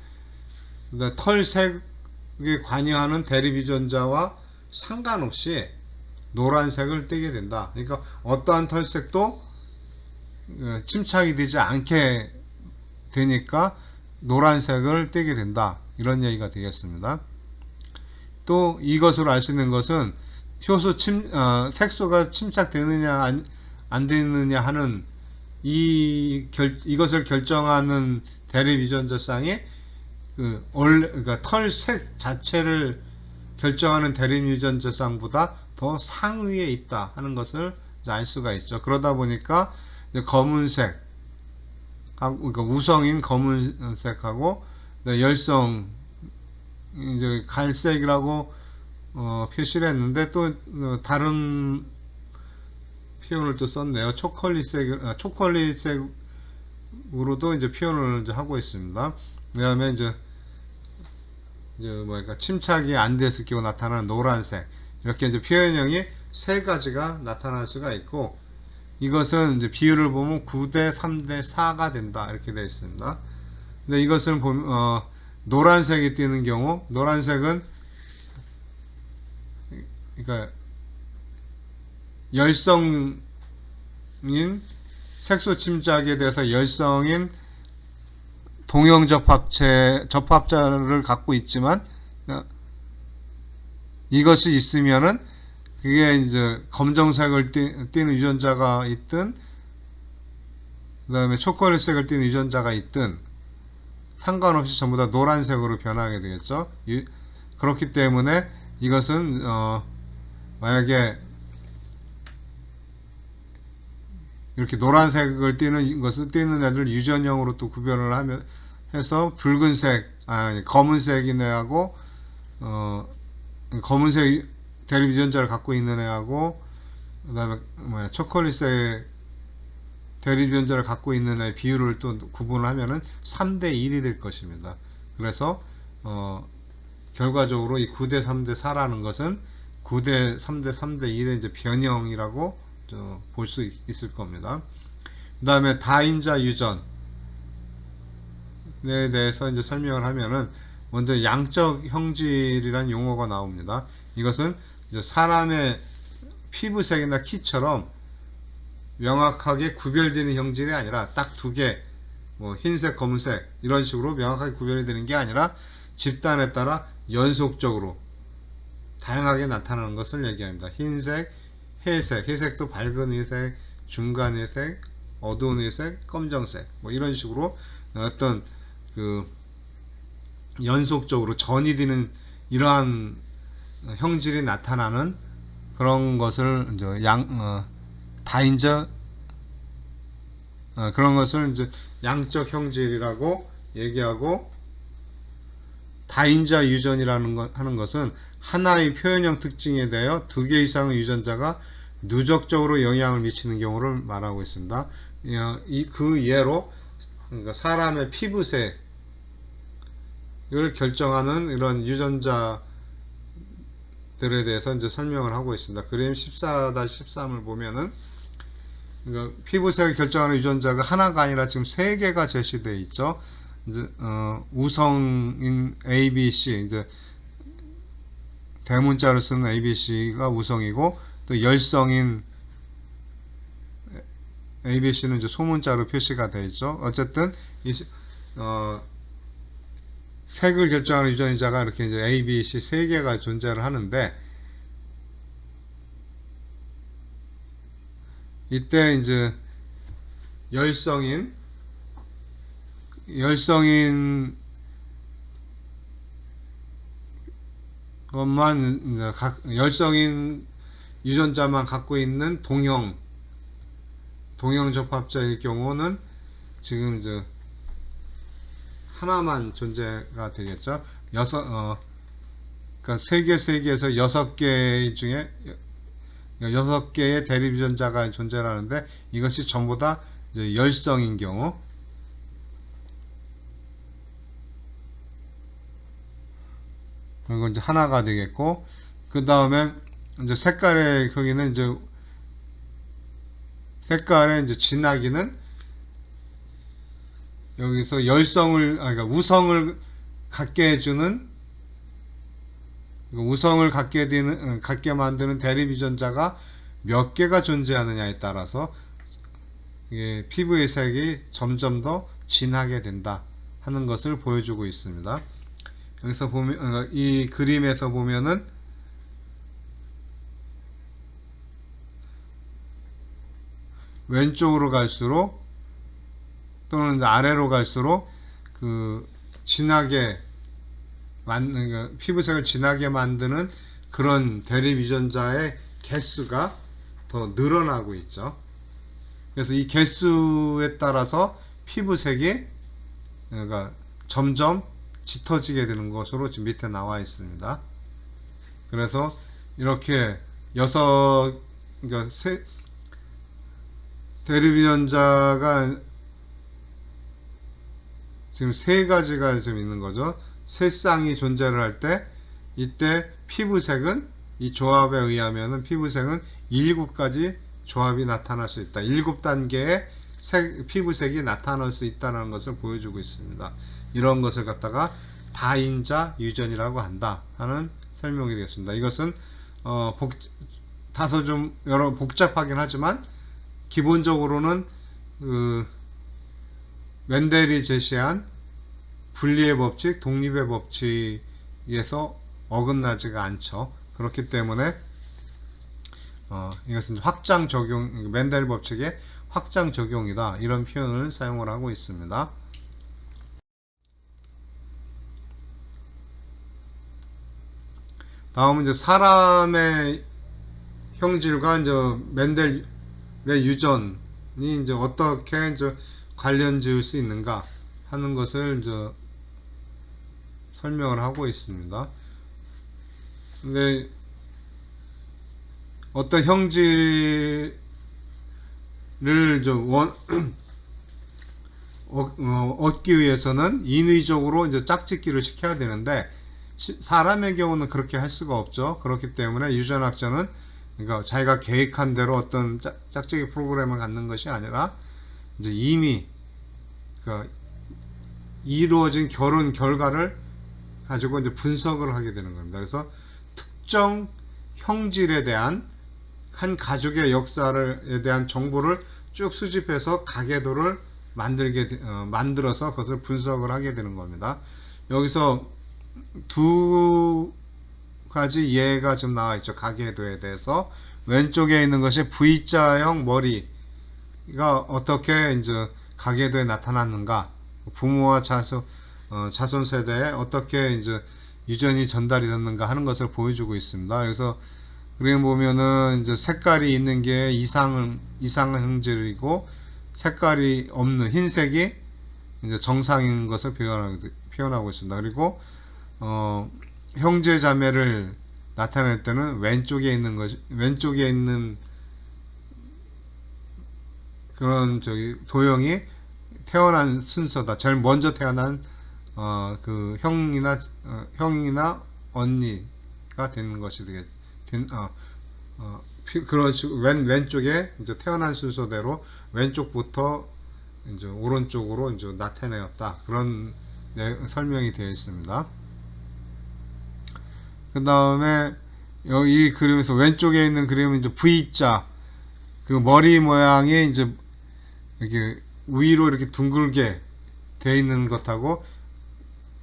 Speaker 1: 털색에 관여하는 대립 유전자와 상관없이 노란색을 띠게 된다. 그러니까 어떠한 털색도 침착이 되지 않게 되니까 노란색을 띠게 된다. 이런 얘기가 되겠습니다. 또 이것으로 알 수 있는 것은 색소가 침착되느냐 안 되느냐 하는 이것을 결정하는 대립 유전자 쌍이 그러니까 털색 자체를 결정하는 대립 유전자 쌍보다 더 상위에 있다 하는 것을 알 수가 있죠. 그러다 보니까 검은색, 그러니까 우성인 검은색하고 열성 이제 갈색이라고 표시를 했는데, 또 다른 표현을 또 썼네요. 초콜릿색으로도 이제 표현을 이제 하고 있습니다. 그다음에 이제 침착이 안 됐을 경우 나타나는 노란색, 이렇게 이제 표현형이 세 가지가 나타날 수가 있고, 이것은 이제 비율을 보면 9대 3대 4가 된다 이렇게 되어 있습니다. 근데 이것을 보면 노란색이 띄는 경우, 노란색은 그러니까 열성인 색소 침착에 대해서 열성인 접합자를 갖고 있지만, 이것이 있으면은 그게 이제 검정색을 띠는 유전자가 있든 그 다음에 초콜릿색을 띠는 유전자가 있든 상관없이 전부 다 노란색으로 변하게 되겠죠. 그렇기 때문에 이것은 만약에 이렇게 노란색을 띠는 애들 유전형으로 또 구별을 해서 검은색 애하고 검은색 대립 유전자를 갖고 있는 애하고, 그 다음에 초콜릿색 대립유전자를 갖고 있는 애의 비율을 또 구분을 하면은 3대 1이 될 것입니다. 그래서 결과적으로 이 9대 3대 4라는 것은 9대 3대 3대 1의 이제 변형이라고 볼 수 있을 겁니다. 그 다음에 다인자 유전에 대해서 이제 설명을 하면은 먼저 양적 형질이라는 용어가 나옵니다. 이것은 이제 사람의 피부색이나 키처럼 명확하게 구별되는 형질이 아니라 딱 두 개, 뭐 흰색, 검은색 이런 식으로 명확하게 구별이 되는 게 아니라 집단에 따라 연속적으로 다양하게 나타나는 것을 얘기합니다. 흰색, 회색, 회색도 밝은 회색, 중간 회색, 어두운 회색, 검정색 뭐 이런 식으로 어떤 그 연속적으로 전이 되는 이러한 형질이 나타나는 그런 것을 이제 다인자 그런 것을 이제 양적 형질이라고 얘기하고, 다인자 유전이라는 하는 것은 하나의 표현형 특징에 대하여 두 개 이상의 유전자가 누적적으로 영향을 미치는 경우를 말하고 있습니다. 그 예로 그러니까 사람의 피부색을 결정하는 이런 유전자들에 대해서 이제 설명을 하고 있습니다. 그림 14-13을 보면은 그러니까 피부색을 결정하는 유전자가 하나가 아니라 지금 세 개가 제시되어 있죠. 이제 우성인 ABC, 이제 대문자로 쓰는 ABC가 우성이고, 또 열성인 ABC는 이제 소문자로 표시가 되어 있죠. 어쨌든 색을 결정하는 유전자가 이렇게 이제 ABC 세 개가 존재를 하는데, 이때 이제 열성인 것만 이제 열성인 유전자만 갖고 있는 동형 접합자일 경우는 지금 이제 하나만 존재가 되겠죠. 그러니까 세 개에서 6개 중에 6개의 대립 유전자가 존재하는데, 이것이 전부 다 이제 열성인 경우, 그리고 이제 하나가 되겠고, 그 다음에 이제 색깔의 거기는 이제 색깔의 이제 진하기는 여기서 그러니까 우성을 갖게 해주는, 우성을 갖게 만드는 대립 유전자가 몇 개가 존재하느냐에 따라서 이게 피부의 색이 점점 더 진하게 된다 하는 것을 보여주고 있습니다. 여기서 보면, 이 그림에서 보면은 왼쪽으로 갈수록 또는 아래로 갈수록 그 진하게 피부색을 진하게 만드는 그런 대립 유전자의 개수가 더 늘어나고 있죠. 그래서 이 개수에 따라서 피부색이 그러니까 점점 짙어지게 되는 것으로 지금 밑에 나와 있습니다. 그래서 이렇게 그러니까 대립 유전자가 지금 세 가지가 지금 있는 거죠. 세 쌍이 존재를 할 때, 이때 피부색은 이 조합에 의하면은 피부색은 7가지 조합이 나타날 수 있다. 7단계의 피부색이 나타날 수 있다는 것을 보여주고 있습니다. 이런 것을 갖다가 다인자 유전이라고 한다 하는 설명이 되겠습니다. 이것은 다소 좀 여러 복잡하긴 하지만 기본적으로는 멘델이 제시한 분리의 법칙, 독립의 법칙에서 어긋나지가 않죠. 그렇기 때문에 이것은 확장 적용, 멘델 법칙의 확장 적용이다, 이런 표현을 사용을 하고 있습니다. 다음은 이제 사람의 형질과 이제 멘델의 유전이 이제 어떻게 이제 관련 지을 수 있는가 하는 것을 이제 설명을 하고 있습니다. 근데 어떤 형질의 얻기 위해서는 인위적으로 이제 짝짓기를 시켜야 되는데 사람의 경우는 그렇게 할 수가 없죠. 그렇기 때문에 유전학자는 그러니까 자기가 계획한 대로 어떤 짝짓기 프로그램을 갖는 것이 아니라 이제 이미 그러니까 이루어진 결혼 결과를 가지고 이제 분석을 하게 되는 겁니다. 그래서 특정 형질에 대한 한 가족의 역사에 대한 정보를 쭉 수집해서 가계도를 만들어서 그것을 분석을 하게 되는 겁니다. 여기서 두 가지 예가 좀 나와 있죠. 가계도에 대해서 왼쪽에 있는 것이 V자형 머리가 어떻게 이제 가계도에 나타났는가, 부모와 자손 세대에 어떻게 이제 유전이 전달이 됐는가 하는 것을 보여주고 있습니다. 그래서 그림 보면은 이제 색깔이 있는 게 이상 형질이고 색깔이 없는 흰색이 이제 정상인 것을 표현하고 있습니다. 그리고 형제 자매를 나타낼 때는 왼쪽에 있는 그런 도형이 태어난 순서다. 제일 먼저 태어난 그 형이나 언니가 되는 것이 그런 식으로 왼쪽에 이제 태어난 순서대로 왼쪽부터 이제 오른쪽으로 이제 나타내었다. 그런 설명이 되어 있습니다. 그 다음에 이 그림에서 왼쪽에 있는 그림은 이제 V자, 그 머리 모양이 이제 이렇게 위로 이렇게 둥글게 되어 있는 것하고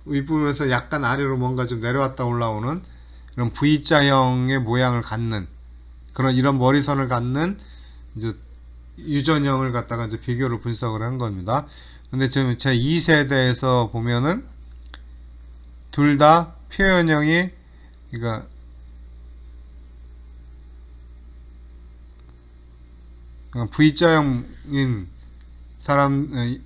Speaker 1: 윗부분에서 약간 아래로 뭔가 좀 내려왔다 올라오는 이런 V자형의 모양을 갖는 이런 머리선을 갖는 이제 유전형을 갖다가 이제 비교를 분석을 한 겁니다. 근데 지금 제 2세대에서 보면은 둘 다 표현형이 그러니까 V자형인 사람이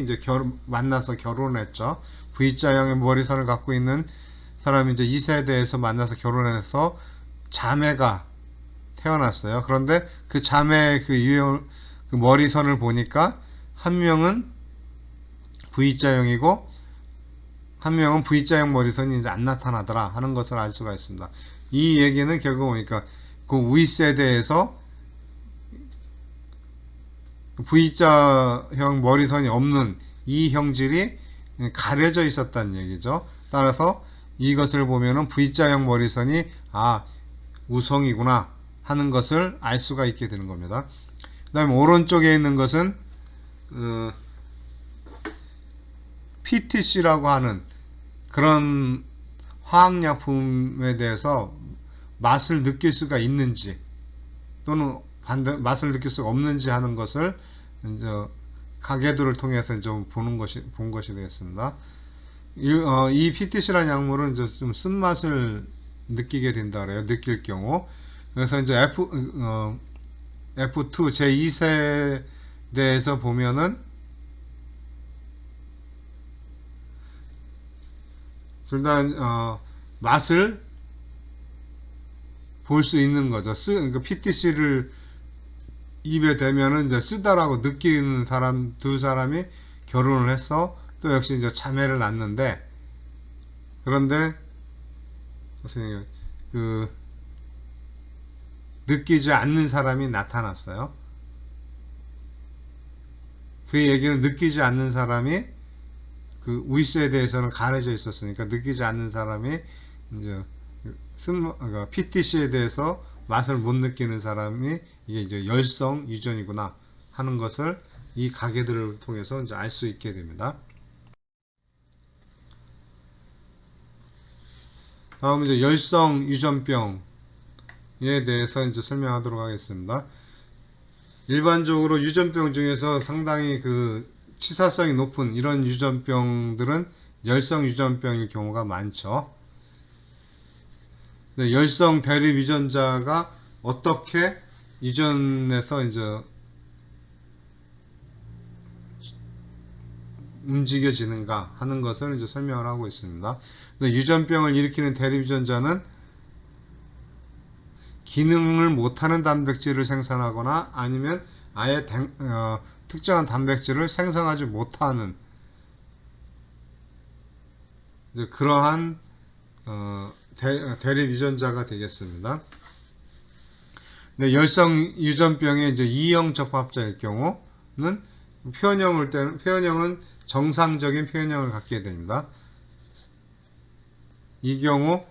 Speaker 1: 이제 만나서 결혼했죠. V자형의 머리선을 갖고 있는 사람이 이제 2세대에서 만나서 결혼해서 자매가 태어났어요. 그런데 그 자매의 그 머리선을 보니까 한 명은 V자형이고 한 명은 V자형 머리선이 이제 안 나타나더라 하는 것을 알 수가 있습니다. 이 얘기는 결국 보니까 그 윗세대에서 V자형 머리선이 없는 이 형질이 가려져 있었다는 얘기죠. 따라서 이것을 보면은 V자형 머리선이 우성이구나 하는 것을 알 수가 있게 되는 겁니다. 그 다음에 오른쪽에 있는 것은 PTC라고 하는 그런 화학약품에 대해서 맛을 느낄 수가 있는지 또는 맛을 느낄 수가 없는지 하는 것을 이제 가계도를 통해서 좀 본 것이 되겠습니다. 이 PTC라는 약물은 이제 좀 쓴맛을 느끼게 된다 그래요. 느낄 경우. 그래서 이제 F2 제2세대에서 보면은 일단 맛을 볼 수 있는 거죠. 그러니까 PTC를 입에 대면은 이제 쓰다라고 느끼는 두 사람이 결혼을 해서 또 역시 이제 자매를 낳는데, 그런데 느끼지 않는 사람이 나타났어요. 그 얘기는 느끼지 않는 사람이 그 윗세대에서는 가려져 있었으니까 느끼지 않는 사람이 이제 그러니까 PTC에 대해서 맛을 못 느끼는 사람이 이게 이제 열성 유전이구나 하는 것을 이 가계들을 통해서 이제 알 수 있게 됩니다. 다음 이제 열성 유전병에 대해서 이제 설명하도록 하겠습니다. 일반적으로 유전병 중에서 상당히 그 치사성이 높은 이런 유전병들은 열성 유전병일 경우가 많죠. 열성 대립 유전자가 어떻게 유전에서 이제 움직여지는가 하는 것을 이제 설명을 하고 있습니다. 유전병을 일으키는 대립 유전자는 기능을 못하는 단백질을 생산하거나 아니면 아예 특정한 단백질을 생성하지 못하는 이제 그러한 대립 유전자가 되겠습니다. 네, 열성 유전병의 이제 2형 접합자일 경우는 표현형은 정상적인 표현형을 갖게 됩니다. 이 경우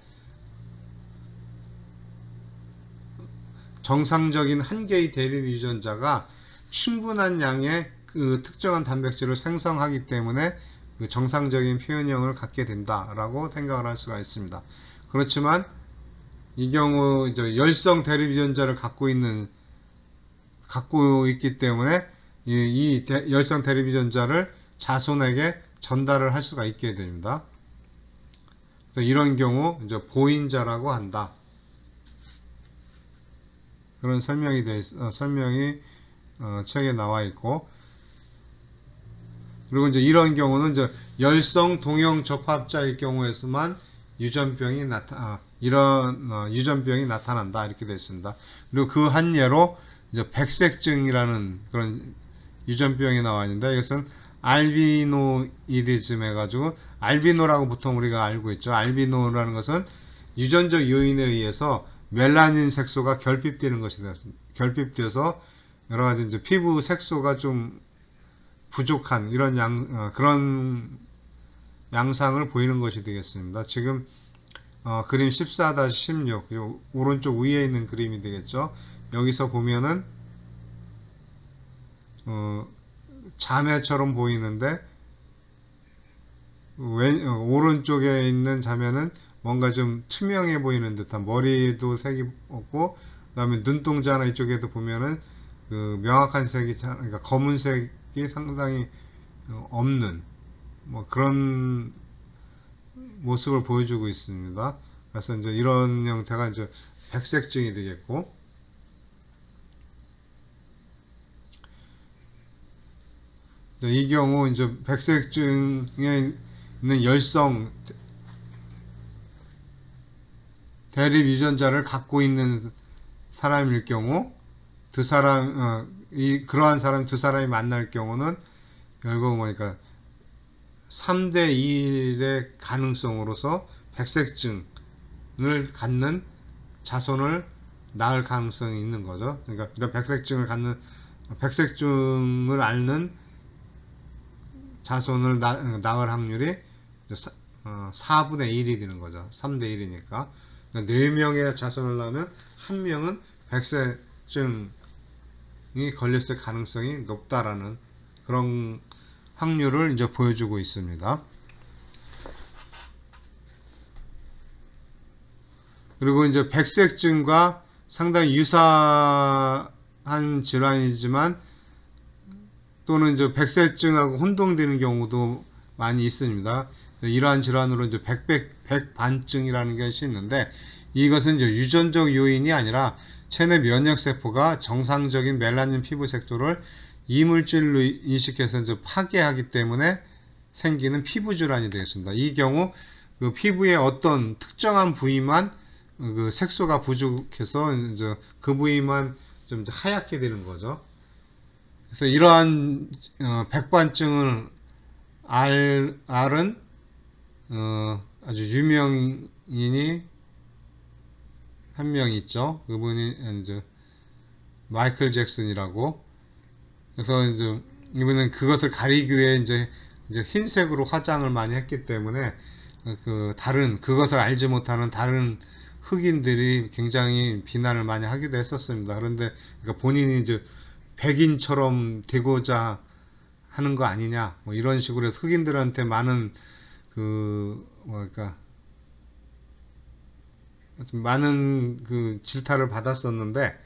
Speaker 1: 정상적인 한 개의 대립 유전자가 충분한 양의 그 특정한 단백질을 생성하기 때문에 그 정상적인 표현형을 갖게 된다라고 생각을 할 수가 있습니다. 그렇지만 이 경우 이제 열성 대립 유전자를 갖고 있기 때문에 이 열성 대립 유전자를 자손에게 전달을 할 수가 있게 됩니다. 그래서 이런 경우 이제 보인자라고 한다. 그런 설명이 책에 나와 있고, 그리고 이제 이런 경우는 이제 열성 동형 접합자일 경우에서만 유전병이 나타난다 이렇게 되어 있습니다. 그리고 그 한 예로 이제 백색증이라는 그런 유전병이 나와 있는데, 이것은 알비노이디즘 해가지고, 알비노라고 보통 우리가 알고 있죠. 알비노라는 것은 유전적 요인에 의해서 멜라닌 색소가 결핍되는 것이 결핍되어서 여러 가지 이제 피부 색소가 좀 부족한 그런 양상을 보이는 것이 되겠습니다. 지금 그림 14-16 오른쪽 위에 있는 그림이 되겠죠. 여기서 보면은 자매처럼 보이는데 오른쪽에 있는 자매는 뭔가 좀 투명해 보이는 듯한, 머리도 색이 없고, 그 다음에 눈동자나 이쪽에도 보면은 그 명확한 색이, 그러니까 검은색이 상당히 없는 뭐 그런 모습을 보여주고 있습니다. 그래서 이제 이런 형태가 이제 백색증이 되겠고, 이 경우 이제 백색증에 있는 열성 대립 유전자를 갖고 있는 사람일 경우 그러한 사람 두 사람이 만날 경우는 결국 뭐니까 3대 1의 가능성으로서 백색증을 갖는 자손을 낳을 가능성이 있는 거죠. 그러니까 이런 백색증을 앓는 자손을 낳을 확률이 4분의 1이 되는 거죠. 3대 1이니까. 4명의 자손을 낳으면 1명은 백색증이 걸렸을 가능성이 높다라는 그런 확률을 이제 보여주고 있습니다. 그리고 이제 백색증과 상당히 유사한 질환이지만 또는 이제 백색증하고 혼동되는 경우도 많이 있습니다. 이러한 질환으로 이제 백반증이라는 것이 있는데, 이것은 이제 유전적 요인이 아니라 체내 면역 세포가 정상적인 멜라닌 피부 색소를 이물질로 인식해서 이제 파괴하기 때문에 생기는 피부 질환이 되겠습니다. 이 경우 그 피부의 어떤 특정한 부위만 그 색소가 부족해서 이제 그 부위만 좀 하얗게 되는 거죠. 그래서 이러한 백반증을 앓은 아주 유명인이 한 명 있죠. 그분이 이제 마이클 잭슨이라고. 그래서 이제 이분은 그것을 가리기 위해 이제 흰색으로 화장을 많이 했기 때문에 그것을 알지 못하는 다른 흑인들이 굉장히 비난을 많이 하기도 했었습니다. 그런데 그러니까 본인이 이제 백인처럼 되고자 하는 거 아니냐, 뭐 이런 식으로 해서 흑인들한테 많은 많은 그 질타를 받았었는데,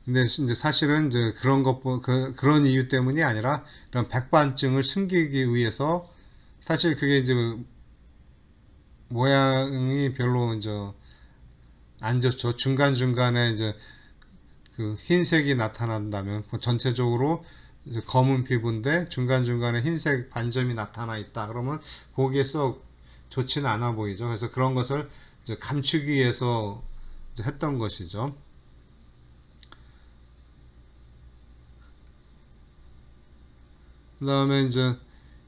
Speaker 1: 근데 이제 사실은 이제 그런 이유 때문이 아니라 이런 백반증을 숨기기 위해서, 사실 그게 이제 모양이 별로 이제 안 좋죠. 중간중간에 이제 그 흰색이 나타난다면 전체적으로 이제 검은 피부인데 중간중간에 흰색 반점이 나타나 있다. 그러면 보기에 썩 좋지는 않아 보이죠. 그래서 그런 것을 이제 감추기 위해서 이제 했던 것이죠. 그다음에 이제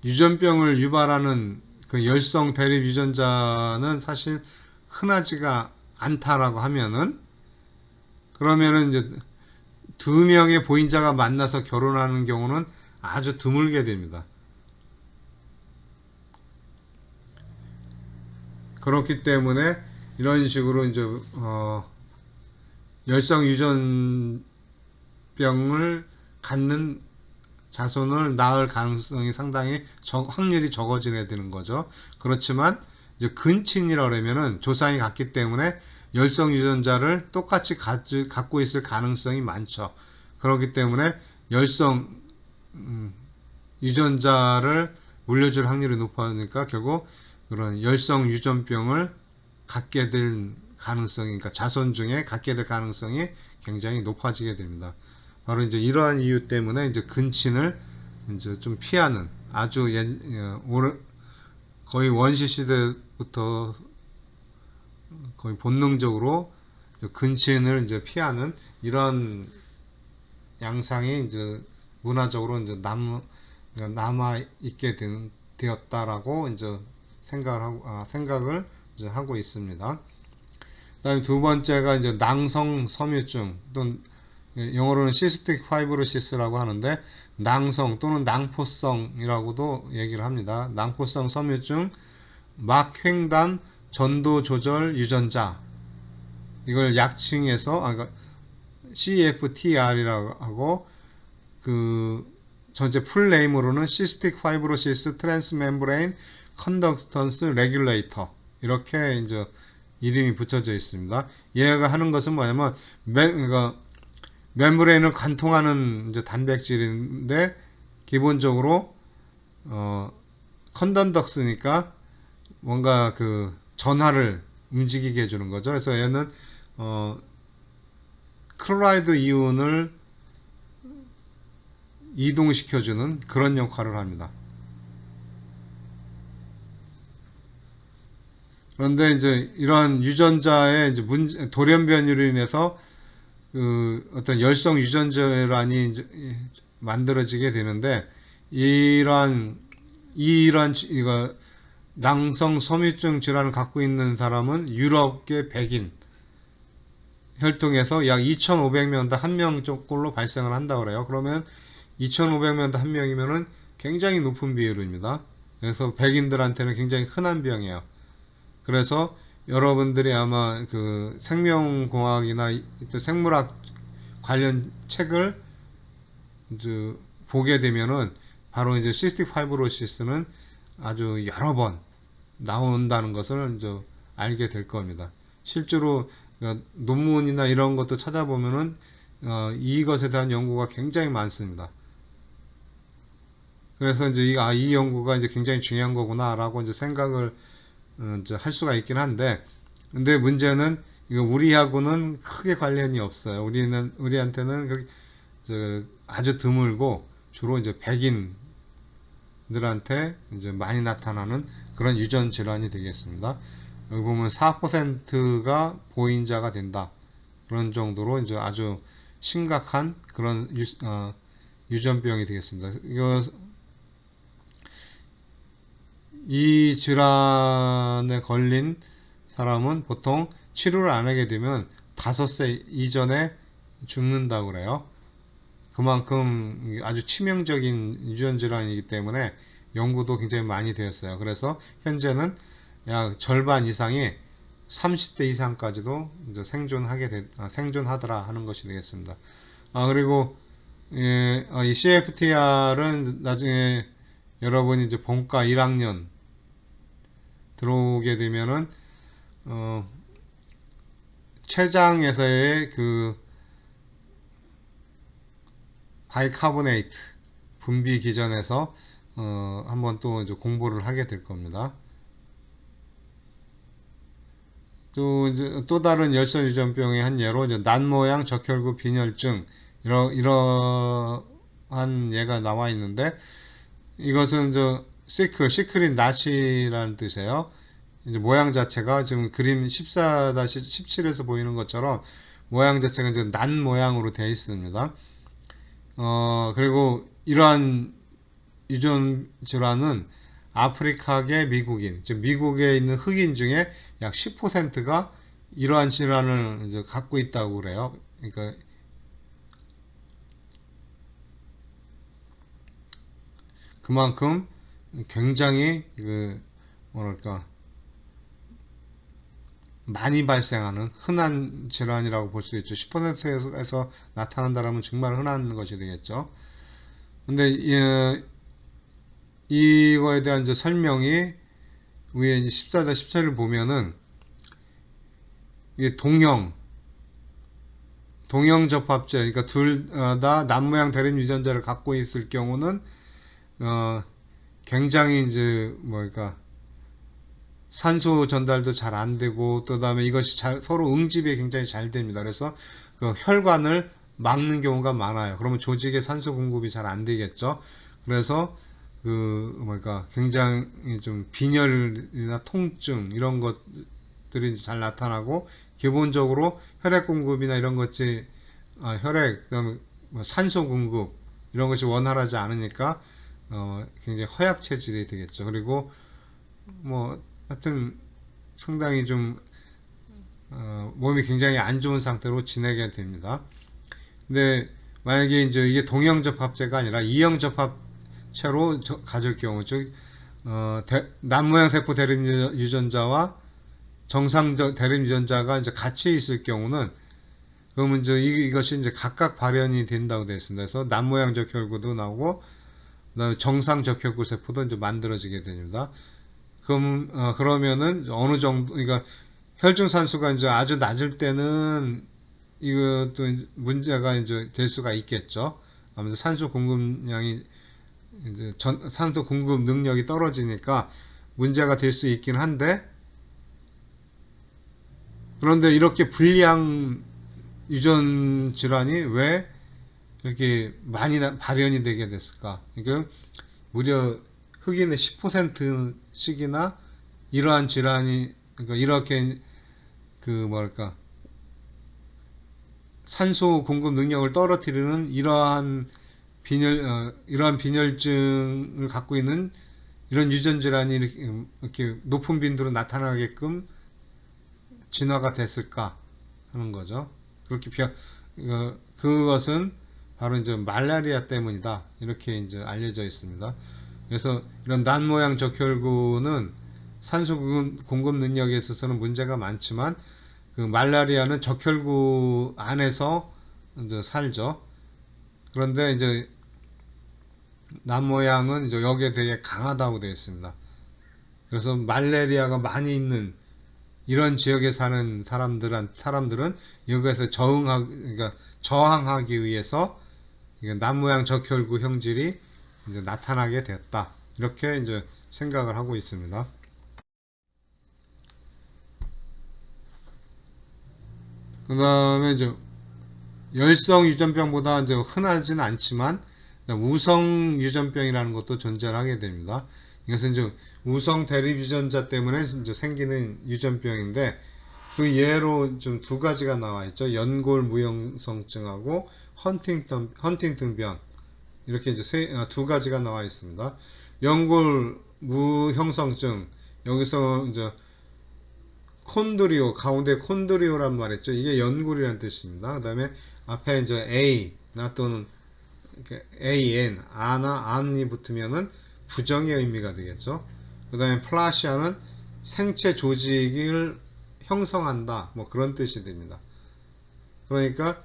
Speaker 1: 유전병을 유발하는 그 열성 대립 유전자는 사실 흔하지가 않다라고 하면은, 그러면은 이제 두 명의 보인자가 만나서 결혼하는 경우는 아주 드물게 됩니다. 그렇기 때문에 이런 식으로 이제 열성 유전병을 갖는 자손을 낳을 가능성이 상당히 확률이 적어지게 되는 거죠. 그렇지만 이제 근친이라 그러면은 조상이 같기 때문에 열성 유전자를 똑같이 갖고 있을 가능성이 많죠. 그렇기 때문에 열성 유전자를 물려줄 확률이 높아지니까 결국 그런 열성 유전병을 갖게 될 가능성이, 그러니까 자손 중에 갖게 될 가능성이 굉장히 높아지게 됩니다. 바로 이제 이러한 이유 때문에 이제 근친을 이제 좀 피하는, 아주 거의 원시 시대부터 거의 본능적으로 근친을 이제 피하는 이런 양상이 이제 문화적으로 이제 남아 있게 되었다라고 이제 생각을 이제 하고 있습니다. 그다음에 두 번째가 이제 낭성 섬유증, 또는 영어로는 시스틱 파이브로시스라고 하는데, 낭성 또는 낭포성이라고도 얘기를 합니다. 낭포성 섬유증, 막횡단 전도 조절 유전자, 이걸 약칭해서 그러니까 CFTR이라고 하고, 그 전체 풀네임으로는 시스틱 파이브로시스 트랜스멤브레인 컨덕턴스 레귤레이터, 이렇게 이제 이름이 붙여져 있습니다. 얘가 하는 것은 뭐냐면 그러니까 멤브레인을 관통하는 이제 단백질인데, 기본적으로 컨던덕스니까 뭔가 그 전하를 움직이게 해주는 거죠. 그래서 얘는 클로라이드 이온을 이동시켜주는 그런 역할을 합니다. 그런데 이제 이런 유전자의 이제 돌연변이로 인해서 그 어떤 열성 유전자란이 이제 만들어지게 되는데, 이거 낭성 섬유증 질환을 갖고 있는 사람은 유럽계 백인 혈통에서 약 2,500명당 1명 정도로 발생을 한다고 그래요. 그러면 2,500명당 1명이면은 굉장히 높은 비율입니다. 그래서 백인들한테는 굉장히 흔한 병이에요. 그래서 여러분들이 아마 그 생명공학이나 생물학 관련 책을 이제 보게 되면은, 바로 이제 시스틱 파이브로시스는 아주 여러 번 나온다는 것을 이제 알게 될 겁니다. 실제로 논문이나 이런 것도 찾아보면은 이것에 대한 연구가 굉장히 많습니다. 그래서 이제 이 연구가 이제 굉장히 중요한 거구나라고 이제 생각을 이제 할 수가 있긴 한데, 근데 문제는 이거 우리하고는 크게 관련이 없어요. 우리한테는 그렇게 아주 드물고 주로 이제 백인들한테 이제 많이 나타나는 그런 유전 질환이 되겠습니다. 여기 보면 4%가 보인자가 된다. 그런 정도로 이제 아주 심각한 그런 유전병이 되겠습니다. 이 질환에 걸린 사람은 보통 치료를 안 하게 되면 5세 이전에 죽는다고 그래요. 그만큼 아주 치명적인 유전 질환이기 때문에 연구도 굉장히 많이 되었어요. 그래서 현재는 약 절반 이상이 30대 이상까지도 이제 생존하더라 하는 것이 되겠습니다. 그리고 이 CFTR은 나중에 여러분이 이제 본과 1학년 들어오게 되면은 췌장에서의 그 바이카보네이트 분비 기전에서 한번 또 이제 공부를 하게 될 겁니다. 또 다른 열성 유전병의 한 예로 이제 난 모양 적혈구 빈혈증, 이러한 예가 나와 있는데, 이것은 시클인 낫이라는 뜻이에요. 이제 모양 자체가 지금 그림 14-17에서 보이는 것처럼 모양 자체가 이제 난 모양으로 되어 있습니다. 그리고 이러한 유전 질환은 아프리카계 미국인, 즉 미국에 있는 흑인 중에 약 10%가 이러한 질환을 이제 갖고 있다고 그래요. 그러니까 그만큼 굉장히 뭐랄까 많이 발생하는 흔한 질환이라고 볼 수 있죠. 10%에서 나타난다라면 정말 흔한 것이 되겠죠. 근데 이거에 대한 이제 설명이 위에 14대 17을 보면은 이게 동형 접합체, 그러니까 둘 다 남모양 대립 유전자를 갖고 있을 경우는 굉장히 이제 뭐랄까 산소 전달도 잘 안 되고 또 다음에 이것이 서로 응집이 굉장히 잘 됩니다. 그래서 그 혈관을 막는 경우가 많아요. 그러면 조직에 산소 공급이 잘 안 되겠죠. 그래서 뭐랄까 굉장히 좀 빈혈이나 통증 이런 것들이 잘 나타나고 기본적으로 혈액 공급이나 이런 것이 혈액 그다음에 뭐 산소 공급 이런 것이 원활하지 않으니까 굉장히 허약 체질이 되겠죠. 그리고 뭐 하여튼 상당히 좀 몸이 굉장히 안 좋은 상태로 지내게 됩니다. 근데 만약에 이제 이게 동형 접합체가 아니라 이형 접합체로 가질 경우, 즉 남모양 세포 대립 유전자와 정상 대립 유전자가 이제 같이 있을 경우는 그러면 이제 이것이 이제 각각 발현이 된다고 되어 있습니다. 그래서 남모양 적혈구도 나오고 그다음에 정상 적혈구 세포도 이제 만들어지게 됩니다. 그러면은 어느 정도, 그러니까 혈중 산소가 이제 아주 낮을 때는 이것도 문제가 이제 될 수가 있겠죠. 아무래도 산소 공급량이 이제 산소 공급 능력이 떨어지니까 문제가 될 수 있긴 한데, 그런데 이렇게 불량 유전 질환이 왜 이렇게 많이 발현이 되게 됐을까? 그러니까 무려 흑인의 10%씩이나 이러한 질환이, 그러니까 이렇게 뭐랄까 산소 공급 능력을 떨어뜨리는 이러한 빈혈증을 갖고 있는 이런 유전 질환이 이렇게 높은 빈도로 나타나게끔 진화가 됐을까 하는 거죠. 그렇게 그것은 바로 이제 말라리아 때문이다, 이렇게 이제 알려져 있습니다. 그래서 이런 난 모양 적혈구는 산소 공급 능력에 있어서는 문제가 많지만 그 말라리아는 적혈구 안에서 이제 살죠. 그런데 이제 난 모양은 이제 여기에 되게 강하다고 되어 있습니다. 그래서 말라리아가 많이 있는 이런 지역에 사는 사람들은 여기에서 그러니까 저항하기 위해서 난 모양 적혈구 형질이 이제 나타나게 됐다, 이렇게 이제 생각을 하고 있습니다. 그 다음에 이제 열성 유전병보다 이제 흔하진 않지만 우성 유전병이라는 것도 존재하게 됩니다. 이것은 이제 우성 대립 유전자 때문에 이제 생기는 유전병인데, 그 예로 좀 두 가지가 나와 있죠. 연골 무형성증하고 헌팅턴병, 이렇게 이제 두 가지가 나와 있습니다. 연골 무형성증, 여기서 이제 콘드리오, 가운데 콘드리오란 말했죠. 이게 연골이라는 뜻입니다. 그 다음에 앞에 이제 A, 나 또는 AN, 아나 안이 붙으면은 부정의 의미가 되겠죠. 그 다음에 플라시아는 생체 조직을 형성한다, 뭐 그런 뜻이 됩니다. 그러니까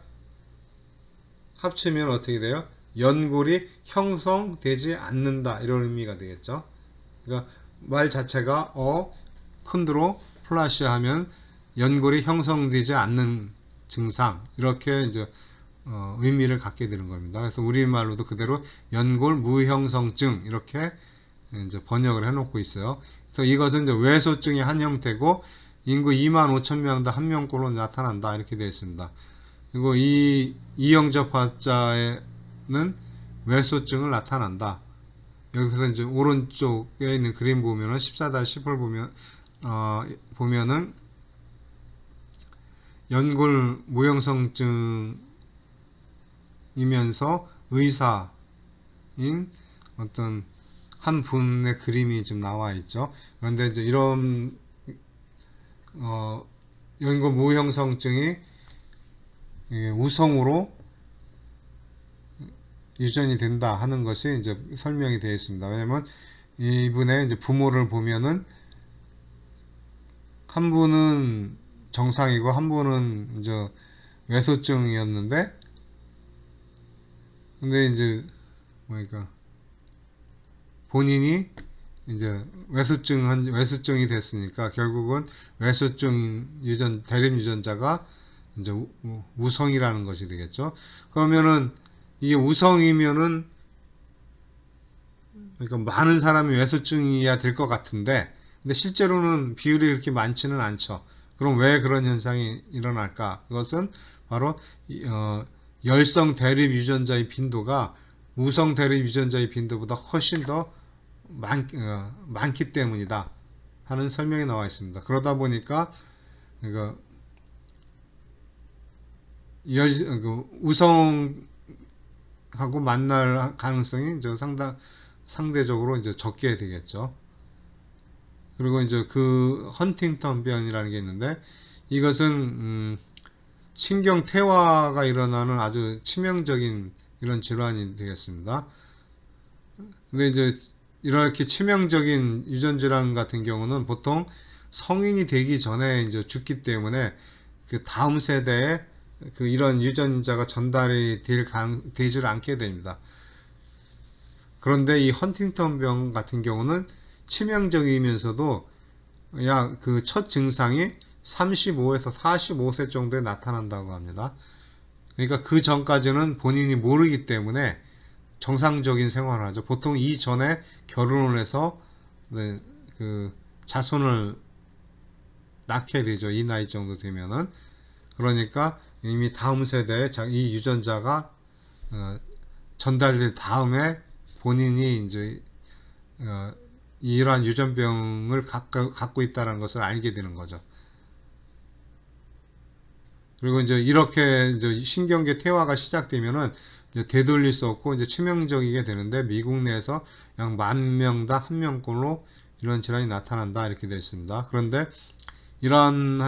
Speaker 1: 합치면 어떻게 돼요? 연골이 형성되지 않는다, 이런 의미가 되겠죠. 그러니까 말 자체가 콘드로 플라시아 하면 연골이 형성되지 않는 증상, 이렇게 이제 의미를 갖게 되는 겁니다. 그래서 우리말로도 그대로 연골 무형성증, 이렇게 이제 번역을 해놓고 있어요. 그래서 이것은 이제 외소증의 한 형태고 인구 25,000명당 한 명꼴로 나타난다, 이렇게 되어 있습니다. 그리고 이 이형접합자에는 외소증을 나타난다. 여기서 이제 오른쪽에 있는 그림 보면은 14-10을 보면은 연골 무형성증이면서 의사인 어떤 한 분의 그림이 좀 나와 있죠. 그런데 이제 이런 연골 무형성증이 우성으로 유전이 된다 하는 것이 이제 설명이 되어 있습니다. 왜냐면 이분의 이제 부모를 보면은 한 분은 정상이고 한 분은 이제 외소증이었는데, 근데 이제 뭐니까 본인이 이제 외소증이 됐으니까 결국은 외소증 대립 유전자가 이제 우성이라는 것이 되겠죠. 그러면은 이게 우성이면은 그러니까 많은 사람이 외소증이야 될 것 같은데, 근데 실제로는 비율이 그렇게 많지는 않죠. 그럼 왜 그런 현상이 일어날까? 그것은 바로 열성 대립 유전자의 빈도가 우성 대립 유전자의 빈도보다 훨씬 더 많기 때문이다 하는 설명이 나와 있습니다. 그러다 보니까 우성하고 만날 가능성이 이제 상대적으로 이제 적게 되겠죠. 그리고 이제 그 헌팅턴병이라는 게 있는데, 이것은 신경 퇴화가 일어나는 아주 치명적인 이런 질환이 되겠습니다. 근데 이제 이렇게 치명적인 유전 질환 같은 경우는 보통 성인이 되기 전에 이제 죽기 때문에 그 다음 세대에 그 이런 유전자가 전달이 되질 않게 됩니다. 그런데 이 헌팅턴병 같은 경우는 치명적이면서도 약 그 첫 증상이 35에서 45세 정도에 나타난다고 합니다. 그러니까 그 전까지는 본인이 모르기 때문에 정상적인 생활을 하죠. 보통 이전에 결혼을 해서 그 자손을 낳게 되죠. 이 나이 정도 되면은. 그러니까 이미 다음 세대에 이 유전자가 전달될 다음에 본인이 이제 이러한 유전병을 갖고 있다는 것을 알게 되는 거죠. 그리고 이제 이렇게 이제 신경계 퇴화가 시작되면은 이제 되돌릴 수 없고 이제 치명적이게 되는데, 미국 내에서 약 10,000명당 1명꼴로 이런 질환이 나타난다 이렇게 되어 있습니다. 그런데 이러한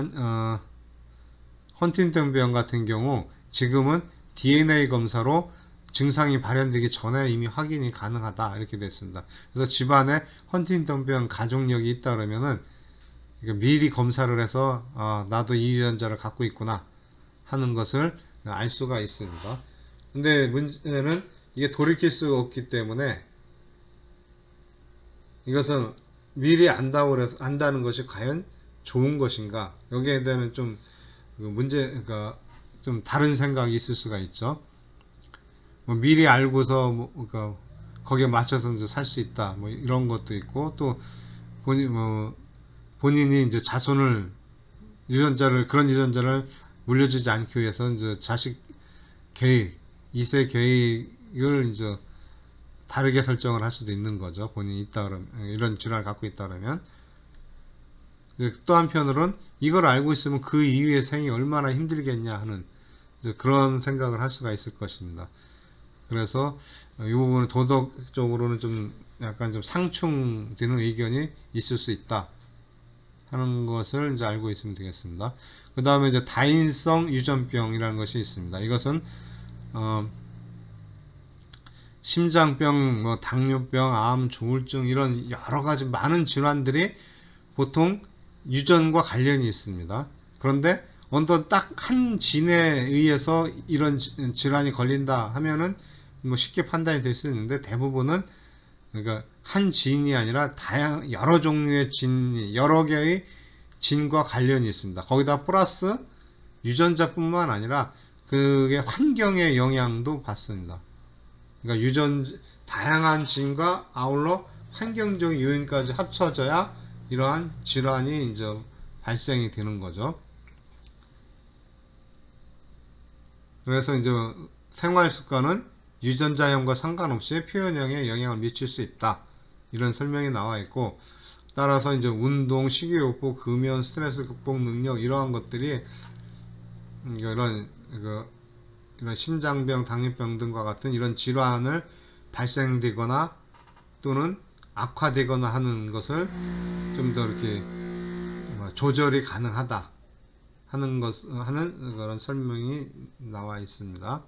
Speaker 1: 헌팅턴병 같은 경우 지금은 DNA 검사로 증상이 발현되기 전에 이미 확인이 가능하다 이렇게 됐습니다. 그래서 집안에 헌팅턴병 가족력이 있다 그러면은 미리 검사를 해서 나도 이 유전자를 갖고 있구나 하는 것을 알 수가 있습니다. 근데 문제는 이게 돌이킬 수가 없기 때문에 이것은 미리 안다는 것이 과연 좋은 것인가? 여기에 대한 좀 그러니까 좀 다른 생각이 있을 수가 있죠. 뭐 미리 알고서 그러니까 거기에 맞춰서 이제 살 수 있다. 뭐 이런 것도 있고, 또 본인이 이제 그런 유전자를 물려주지 않기 위해서 이제 자식 계획, 2세 계획을 이제 다르게 설정을 할 수도 있는 거죠. 본인이 있다 그러면, 이런 질환을 갖고 있다 그러면. 또 한편으로는 이걸 알고 있으면 그 이후의 생이 얼마나 힘들겠냐 하는 그런 생각을 할 수가 있을 것입니다. 그래서 이 부분은 도덕적으로는 좀 약간 좀 상충되는 의견이 있을 수 있다 하는 것을 이제 알고 있으면 되겠습니다. 그 다음에 이제 다인성 유전병이라는 것이 있습니다. 이것은 심장병, 뭐 당뇨병, 암, 조울증 이런 여러 가지 많은 질환들이 보통 유전과 관련이 있습니다. 그런데 어떤 딱 한 진에 의해서 이런 질환이 걸린다 하면은 뭐 쉽게 판단이 될 수 있는데, 대부분은 그러니까 한 진이 아니라 여러 종류의 여러 개의 진과 관련이 있습니다. 거기다 플러스 유전자뿐만 아니라 그게 환경의 영향도 받습니다. 그러니까 다양한 진과 아울러 환경적 요인까지 합쳐져야 이러한 질환이 이제 발생이 되는 거죠. 그래서 이제 생활 습관은 유전자형과 상관없이 표현형에 영향을 미칠 수 있다. 이런 설명이 나와 있고, 따라서 이제 운동, 식이요법, 금연, 스트레스 극복 능력 이러한 것들이 이런 심장병, 당뇨병 등과 같은 이런 질환을 발생되거나 또는 악화되거나 하는 것을 좀 더 이렇게 조절이 가능하다 하는 그런 설명이 나와 있습니다.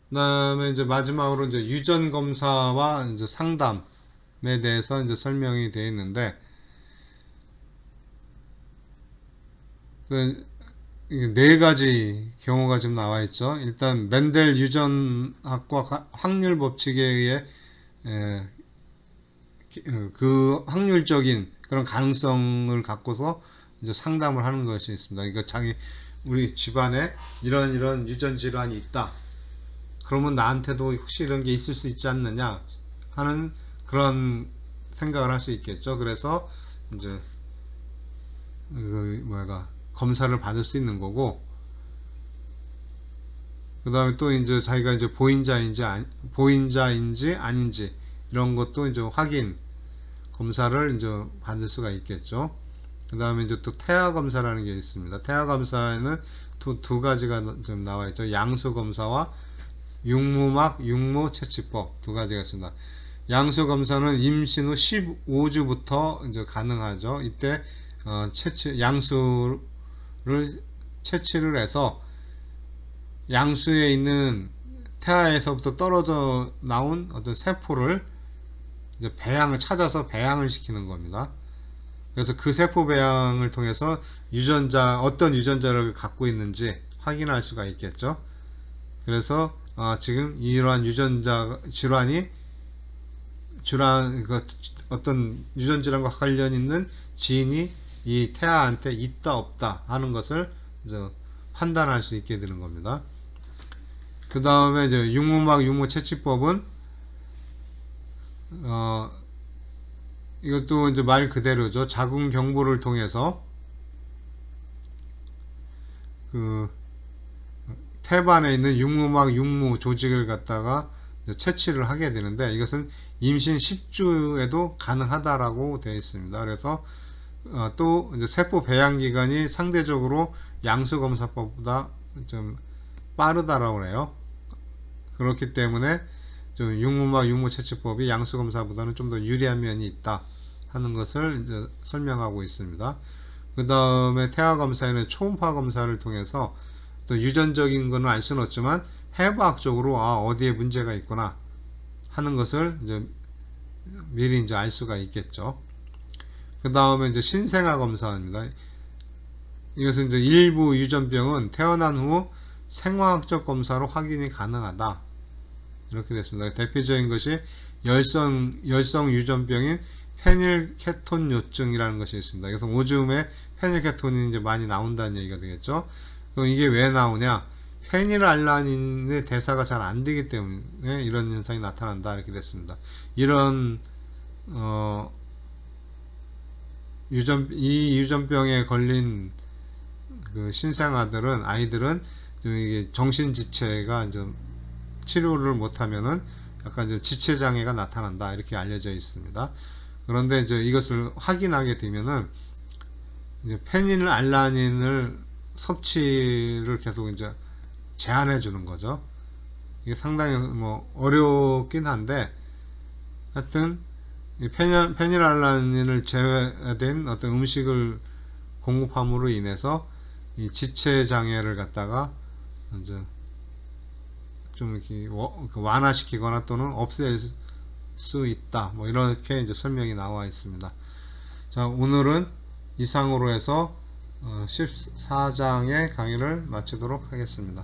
Speaker 1: 그다음에 이제 마지막으로 이제 유전 검사와 이제 상담에 대해서 이제 설명이 되어 있는데, 네 가지 경우가 좀 나와 있죠. 일단 멘델 유전학과 확률 법칙에 의해 그 확률적인 그런 가능성을 갖고서 이제 상담을 하는 것이 있습니다. 그러니까 우리 집안에 이런 유전 질환이 있다. 그러면 나한테도 혹시 이런 게 있을 수 있지 않느냐 하는 그런 생각을 할 수 있겠죠. 그래서 이제 검사를 받을 수 있는 거고, 그 다음에 또 이제 자기가 이제 보인자인지 아닌지 이런 것도 이제 확인 검사를 이제 받을 수가 있겠죠. 그 다음에 이제 또 태아 검사라는 게 있습니다. 태아 검사에는 두 가지가 좀 나와 있죠. 양수 검사와 육모 채취법 두 가지가 있습니다. 양수 검사는 임신 후 15주부터 이제 가능하죠. 이때 양수를 채취를 해서 양수에 있는 태아에서부터 떨어져 나온 어떤 세포를 이제 찾아서 배양을 시키는 겁니다. 그래서 그 세포 배양을 통해서 어떤 유전자를 갖고 있는지 확인할 수가 있겠죠. 그래서 지금 이러한 유전자 어떤 유전 질환과 관련 있는 지인이 이 태아한테 있다 없다 하는 것을 이제 판단할 수 있게 되는 겁니다. 그 다음에 이제 육모 채취법은 이것도 이제 말 그대로죠. 자궁 경부를 통해서 그 태반에 있는 육모 조직을 갖다가 채취를 하게 되는데, 이것은 임신 10주에도 가능하다라고 되어 있습니다. 그래서 또 이제 세포 배양 기간이 상대적으로 양수 검사법보다 좀 빠르다라고 해요. 그렇기 때문에 좀 육모 채취법이 양수 검사보다는 좀 더 유리한 면이 있다 하는 것을 이제 설명하고 있습니다. 그 다음에 태아 검사에는 초음파 검사를 통해서 또 유전적인 거는 알 수는 없지만 해부학적으로 어디에 문제가 있구나 하는 것을 이제 미리 이제 알 수가 있겠죠. 그 다음에 이제 신생아 검사입니다. 이것은 이제 일부 유전병은 태어난 후 생화학적 검사로 확인이 가능하다. 이렇게 됐습니다. 대표적인 것이 열성 유전병인 페닐케톤요증이라는 것이 있습니다. 그래서 오줌에 페닐케톤이 이제 많이 나온다는 얘기가 되겠죠. 그럼 이게 왜 나오냐? 페닐알라닌의 대사가 잘 안 되기 때문에 이런 현상이 나타난다. 이렇게 됐습니다. 이런 이 유전병에 걸린 그 아이들은 좀 이게 정신지체가 좀 치료를 못하면은 약간 좀 지체장애가 나타난다. 이렇게 알려져 있습니다. 그런데 이제 이것을 확인하게 되면은 이제 페닐알라닌을 섭취를 계속 이제 제한해 주는 거죠. 이게 상당히 어렵긴 한데, 하여튼 이 페닐알라닌을 제외된 어떤 음식을 공급함으로 인해서 이 지체 장애를 갖다가 이제 좀 이렇게 완화시키거나 또는 없앨 수 있다. 이렇게 이제 설명이 나와 있습니다. 자, 오늘은 이상으로 해서 14장의 강의를 마치도록 하겠습니다.